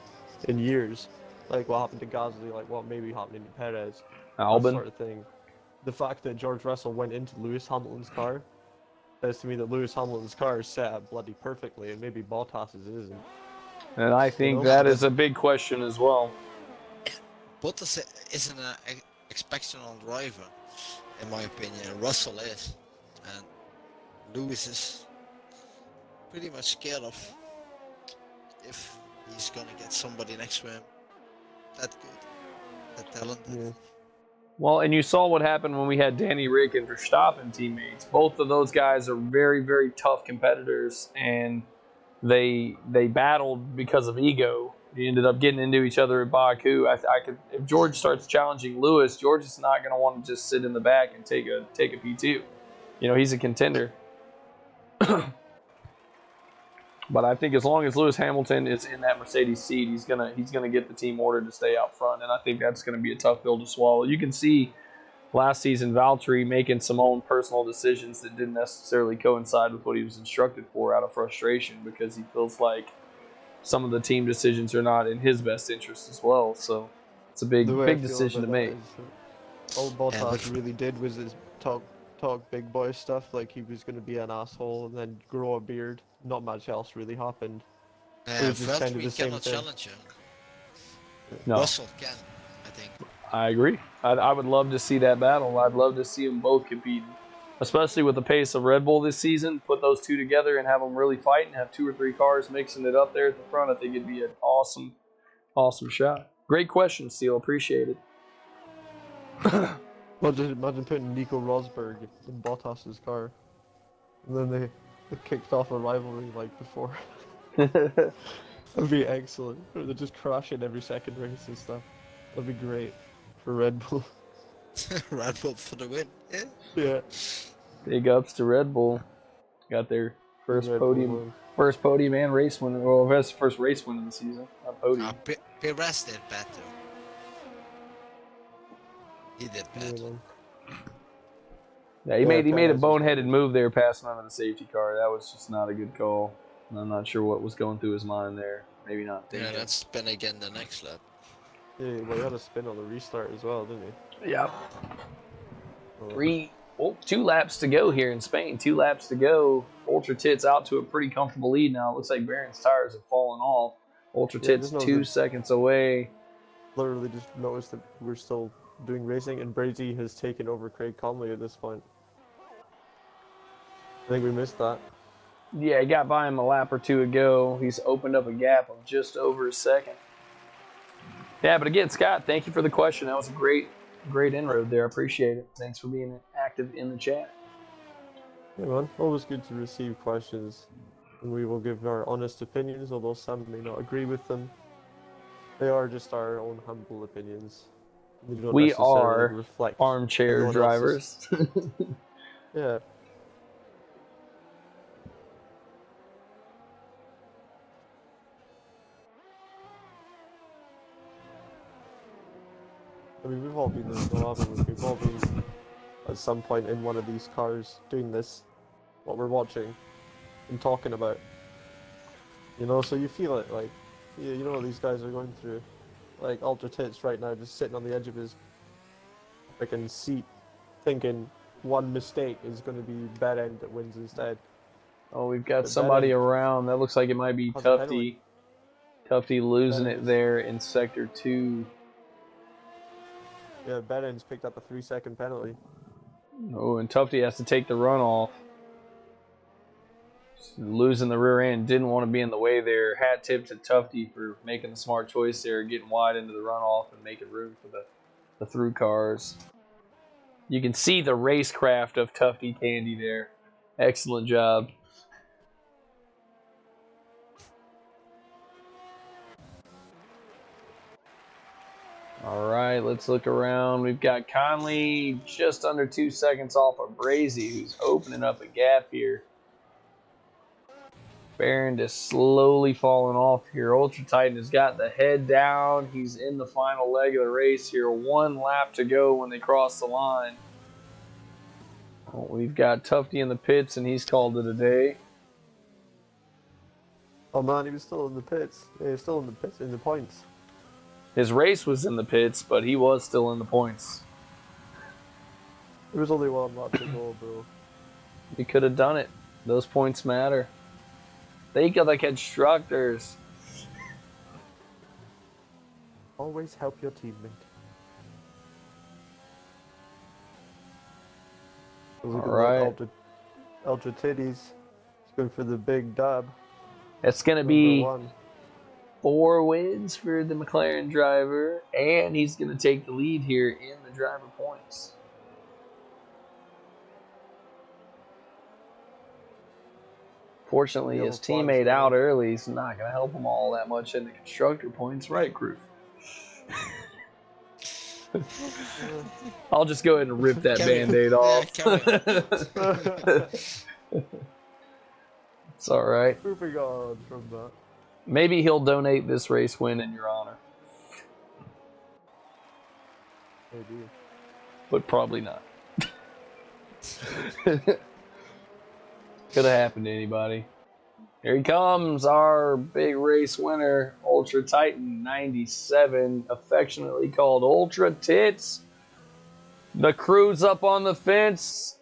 in years? Like what happened to Gasly, like what maybe happened to Perez, Albon. that sort of thing. The fact that George Russell went into Lewis Hamilton's car says to me that Lewis Hamilton's car is set up bloody perfectly, and maybe Bottas's isn't. And I think that is a big question as well. Bottas isn't an exceptional driver. in my opinion. Russell is, and Lewis is pretty much scared of if he's gonna get somebody next to him that good, that talented. Yeah. Well, and you saw what happened when we had Danny Rick and Verstappen teammates. Both of those guys are very, very tough competitors, and they battled because of ego. They ended up getting into each other at Baku. I could, if George starts challenging Lewis, George is not going to want to just sit in the back and take a P2. You know, he's a contender. But I think as long as Lewis Hamilton is in that Mercedes seat, he's gonna get the team ordered to stay out front, and I think that's going to be a tough pill to swallow. You can see last season Valtteri making some own personal decisions that didn't necessarily coincide with what he was instructed for out of frustration because he feels like some of the team decisions are not in his best interest as well. So it's a The way I big feel decision to about that make. is that all Yeah, Bottas but really did was his talk big boy stuff, like he was going to be an asshole and then grow a beard. Not much else really happened. It was just kind of the Valtteri same cannot thing. challenge him. No, Russell can, I think. I agree. I would love to see that battle. I'd love to see them both competing, especially with the pace of Red Bull this season. Put those two together and have them really fight and have 2 or 3 cars mixing it up there at the front. I think it'd be an awesome, awesome shot. Great question, Steele. Appreciate it. Imagine putting Nico Rosberg in Bottas's car, and then they kicked off a rivalry like before. That'd be excellent. Or they're just crashing every second race and stuff. That'd be great for Red Bull. Red Bull for the win. Yeah. Yeah. Big ups to Red Bull. Got their first Red Bull podium, won. first podium and race win. Well, that's the first race win of the season. Not podium. Perez did better. He did Yeah, better. man. Yeah, he Yeah, made a Perez was boneheaded good. move there, passing under the safety car. That was just not a good call. I'm not sure what was going through his mind there. Maybe not Yeah, thinking. that's been again the next lap. Yeah, well, he had a spin on the restart as well, didn't he? Yeah. Oh. 2 laps to go here in Spain. 2 laps to go. Ultra Tits out to a pretty comfortable lead now. It looks like Barron's tires have fallen off. Ultra Yeah, Tits just noticed 2 that- seconds away. Literally just noticed that we're still doing racing, and Brady has taken over Craig Conley at this point. I think we missed that. Yeah, he got by him a lap or 2 ago. He's opened up a gap of just over a second. Yeah, but again, Scott, thank you for the question. That was a great inroad there. I appreciate it. Thanks for being active in the chat. Yeah, man. Always good to receive questions, and we will give our honest opinions, although some may not agree with them. They are just our own humble opinions. They don't We necessarily are reflect armchair anyone else's. drivers. Yeah. I mean, we've all been there, though, haven't we? We've all been at some point in one of these cars doing this, what we're watching and talking about. You know, so you feel it, like, you know what these guys are going through. Like, Ultra Tits right now just sitting on the edge of his freaking seat, thinking one mistake is going to be bad end that wins instead. Oh, we've got But somebody Bennett around. That looks like it might be has a penalty. Tufty losing Bennett it is- there in sector 2. Yeah, Bennon's picked up a 3-second penalty. Oh, and Tufty has to take the runoff. Losing the rear end. Didn't want to be in the way there. Hat tip to Tufty for making the smart choice there, getting wide into the runoff and making room for the through cars. You can see the racecraft of Tufty Candy there. Excellent job. All right, let's look around. We've got Conley just under 2 seconds off of Brazy, who's opening up a gap here. Barron just slowly falling off here. Ultra Titan has got the head down. He's in the final leg of the race here. 1 lap to go when they cross the line. Well, we've got Tufty in the pits, and he's called it a day. Oh man, he was still in the pits. Yeah, he was still in the pits, in the points. His race was in the pits, but he was still in the points. There was only 1 lap to go, bro. He could have done it. Those points matter. Think of the constructors. Always help your teammate. Looking right. like Ultra Titties. He's going for the big dab. It's going to Number be 1. 4 wins for the McLaren driver, and he's going to take the lead here in the driver points. Fortunately, his teammate out early is not going to help him all that much in the constructor points, right, Crew? I'll just go ahead and rip that Band-Aid off. It's all right. Moving on from that. Maybe he'll donate this race win in your honor. Maybe. But probably not. Could have happened to anybody. Here he comes, our big race winner, Ultra Titan 97, affectionately called Ultra Tits. The crew's up on the fence.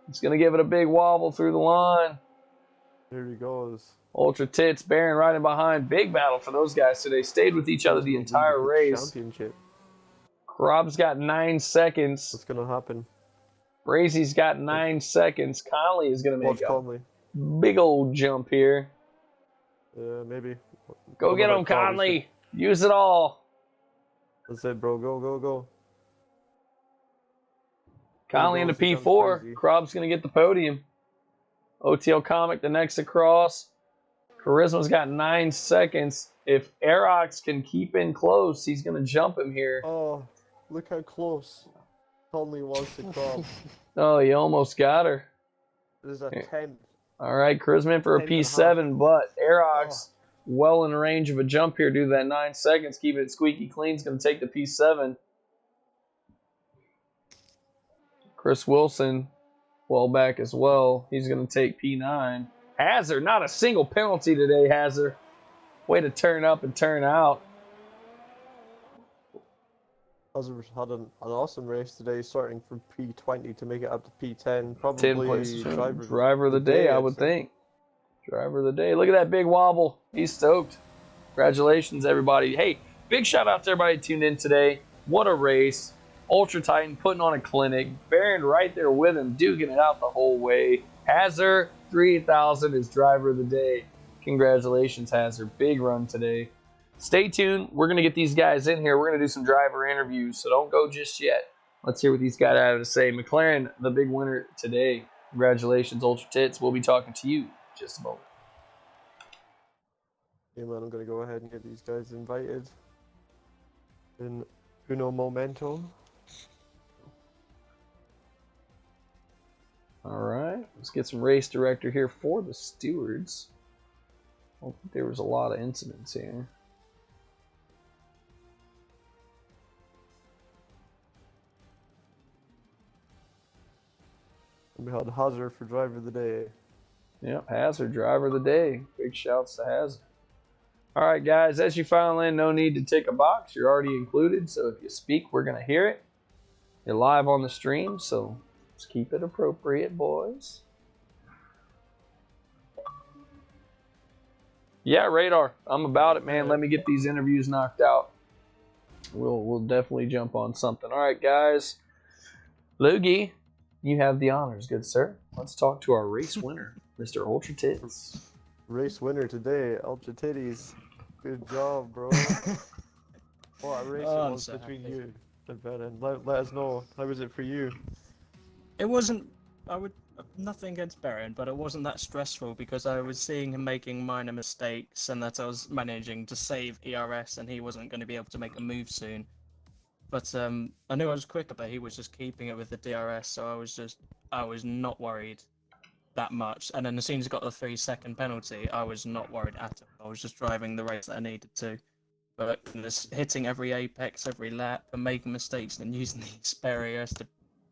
He's going to give it a big wobble through the line. Here he goes. Ultra Tits, Baron right in behind. Big battle for those guys today. Stayed with each other the entire race. Championship. Rob's got 9 seconds. What's going to happen? Brazy's got 9 seconds. Conley is going to make a big old jump here. Maybe. Go get him, Conley. Use it all. That's it, bro. Go, go, go. Conley into P4. Krob's going to get the podium. OTL Comic the next across. Charisma's got 9 seconds. If Aerox can keep in close, he's going to jump him here. Oh, look how close Conley was to Krob. Oh, he almost got her. There's a 10. All right, Charisma in for a P7, but Aerox well in range of a jump here due to that 9 seconds. Keeping it squeaky clean is going to take the P7. Chris Wilson well back as well. He's going to take P9. Hazard, not a single penalty today, Hazard. Way to turn up and turn out. Hazard had an awesome race today, starting from P20 to make it up to P10. Probably 10 places. Driver of the day, I would think. Driver of the day. Look at that big wobble. He's stoked. Congratulations, everybody. Hey, big shout out to everybody tuned in today. What a race. Ultra Titan putting on a clinic. Baron right there with him, duking it out the whole way. Hazard, 3,000 is driver of the day. Congratulations, Hazard. Big run today. Stay tuned. We're going to get these guys in here. We're going to do some driver interviews, so don't go just yet. Let's hear what these guys have to say. McLaren, the big winner today. Congratulations, Ultra Tits. We'll be talking to you in just a moment. Yeah, man, I'm going to go ahead and get these guys invited. In uno momento. All right. Let's get some race director here for the stewards. I don't think there was a lot of incidents here. We had Hazard for driver of the day. Yep, Hazard, driver of the day. Big shouts to Hazard. All right, guys, as you file in, no need to tick a box. You're already included, so if you speak, we're going to hear it. You're live on the stream, so let's keep it appropriate, boys. Yeah, Radar, I'm about it, man. Let me get these interviews knocked out. We'll definitely jump on something. All right, guys. Loogie, you have the honors, good sir. Let's talk to our race winner, Mr. Ultra Tits. Race winner today, Ultra Titties. Good job, bro. What a race it was between you and Ben. And let us know, how was it for you? It wasn't, nothing against Baron, but it wasn't that stressful because I was seeing him making minor mistakes and that I was managing to save ERS and he wasn't going to be able to make a move soon. But I knew I was quicker, but he was just keeping it with the DRS, so I was not worried that much. And then as soon as he got the 3-second penalty, I was not worried at all. I was just driving the race that I needed to. But just hitting every apex, every lap, and making mistakes, and using the spare ERS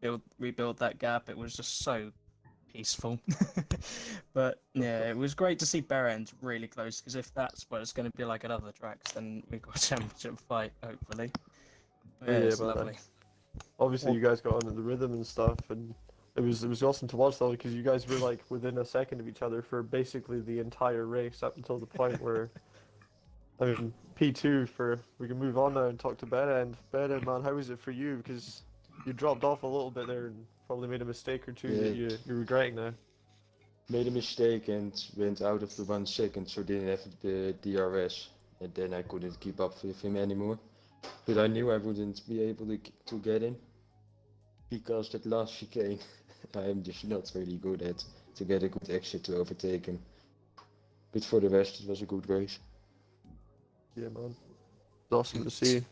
to rebuild that gap, it was just so peaceful. But yeah, it was great to see Berend really close, because if that's what it's going to be like at other tracks, then we've got a championship fight, hopefully. Yeah, it's lovely. Obviously, you guys got onto the rhythm and stuff, and it was awesome to watch though, because you guys were like within a second of each other for basically the entire race up until the point where, I mean, P2 for we can move on now and talk to Berend. Berend, man, how was it for you? Because You dropped off a little bit there and probably made a mistake or two that you're regretting now. Made a mistake and went out of the 1 second, so didn't have the DRS, and then I couldn't keep up with him anymore. But I knew I wouldn't be able to get in because that last chicane I am just not really good at to get a good exit to overtake him. But for the rest, it was a good race. Yeah, man. It's awesome to see.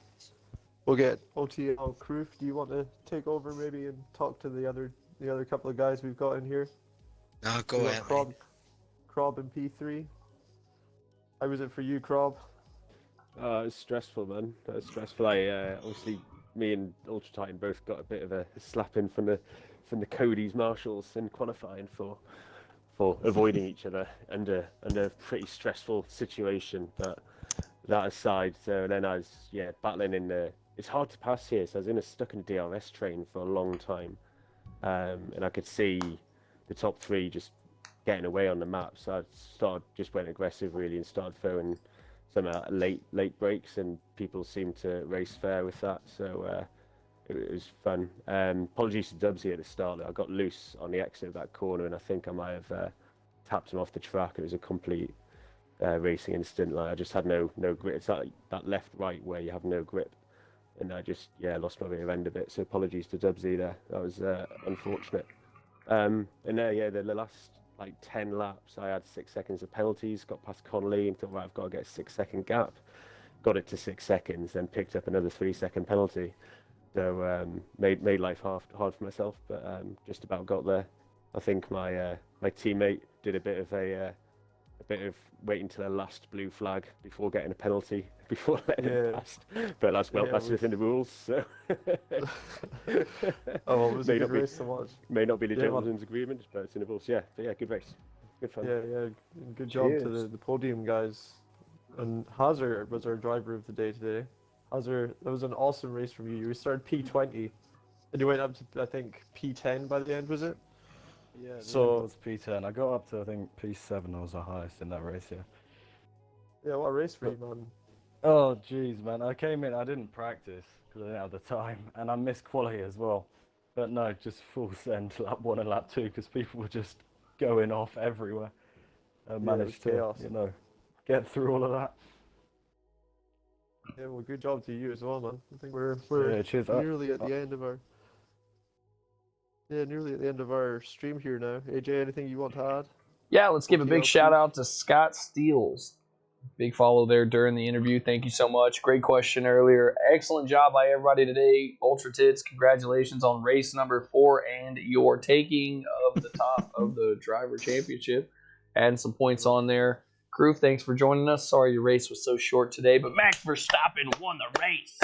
We'll get OTL Kroof. Do you want to take over maybe and talk to the other couple of guys we've got in here? No, go We got ahead, mate. Krob and P3. How was it for you, Krob? It's stressful, man. It's stressful. Obviously, me and Ultra Titan both got a bit of a slap in from the Cody's marshals in qualifying for avoiding each other under a pretty stressful situation. But that aside, so then I was battling in the. It's hard to pass here, so I was stuck in a DRS train for a long time, and I could see the top three just getting away on the map. So I just went aggressive really and started throwing some late breaks, and people seemed to race fair with that. So it was fun. Apologies to Dubsy at the start. I got loose on the exit of that corner, and I think I might have tapped him off the track. It was a complete racing incident. Like I just had no grip. It's that left right where you have no grip, and I just lost my rear end a bit. So apologies to Dubsy there. That was unfortunate. And the last 10 laps, I had 6 seconds of penalties. Got past Connolly and thought, right, I've got to get a 6-second gap. Got it to 6 seconds, then picked up another 3-second penalty. So made life hard for myself, but just about got there. I think my teammate did a bit of waiting until the last blue flag before getting a penalty before letting him past. But that's within the rules. So Oh, it was a good race to watch. May not be the gentleman's agreement, but it's in the rules. Yeah, but good race, good fun. Yeah. Good job to the podium guys. And Hazard was our driver of the day today. Hazard, that was an awesome race from you. You started P20, and you went up to I think P10 by the end, was it? Yeah, so it was P10. I got up to I think P7. I was the highest in that race. Yeah, what a race for you, man. Oh jeez, man! I came in. I didn't practice because I didn't have the time, and I missed quality as well. But no, just full send lap 1 and lap 2 because people were just going off everywhere. I managed to chaos. get through all of that. Yeah, well, good job to you as well, man. I think we're cheers. nearly at the end of our stream here now. AJ, anything you want to add? Yeah, let's give a big OTL shout out to Scott Steels. Big follow there during the interview. Thank you so much. Great question earlier. Excellent job by everybody today. Ultra Tits, congratulations on race number 4 and your taking of the top of the driver championship. Adding some points on there. Kroof, thanks for joining us. Sorry your race was so short today, but Max Verstappen won the race.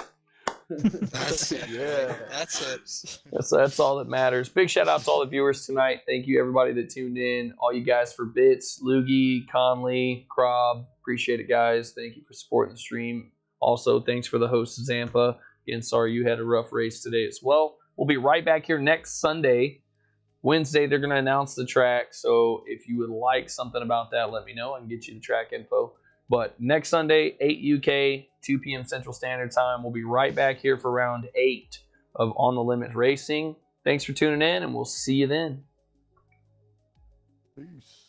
That's it. Yeah. That's it. That's all that matters. Big shout out to all the viewers tonight. Thank you everybody that tuned in. All you guys for bits, Loogie, Conley, Krob. Appreciate it, guys. Thank you for supporting the stream. Also, thanks for the host, Zampa. Again, sorry you had a rough race today as well. We'll be right back here next Sunday. Wednesday, they're going to announce the track. So if you would like something about that, let me know. I can get you the track info. But next Sunday, 8 UK, 2 p.m. Central Standard Time. We'll be right back here for round 8 of On the Limit Racing. Thanks for tuning in, and we'll see you then. Peace.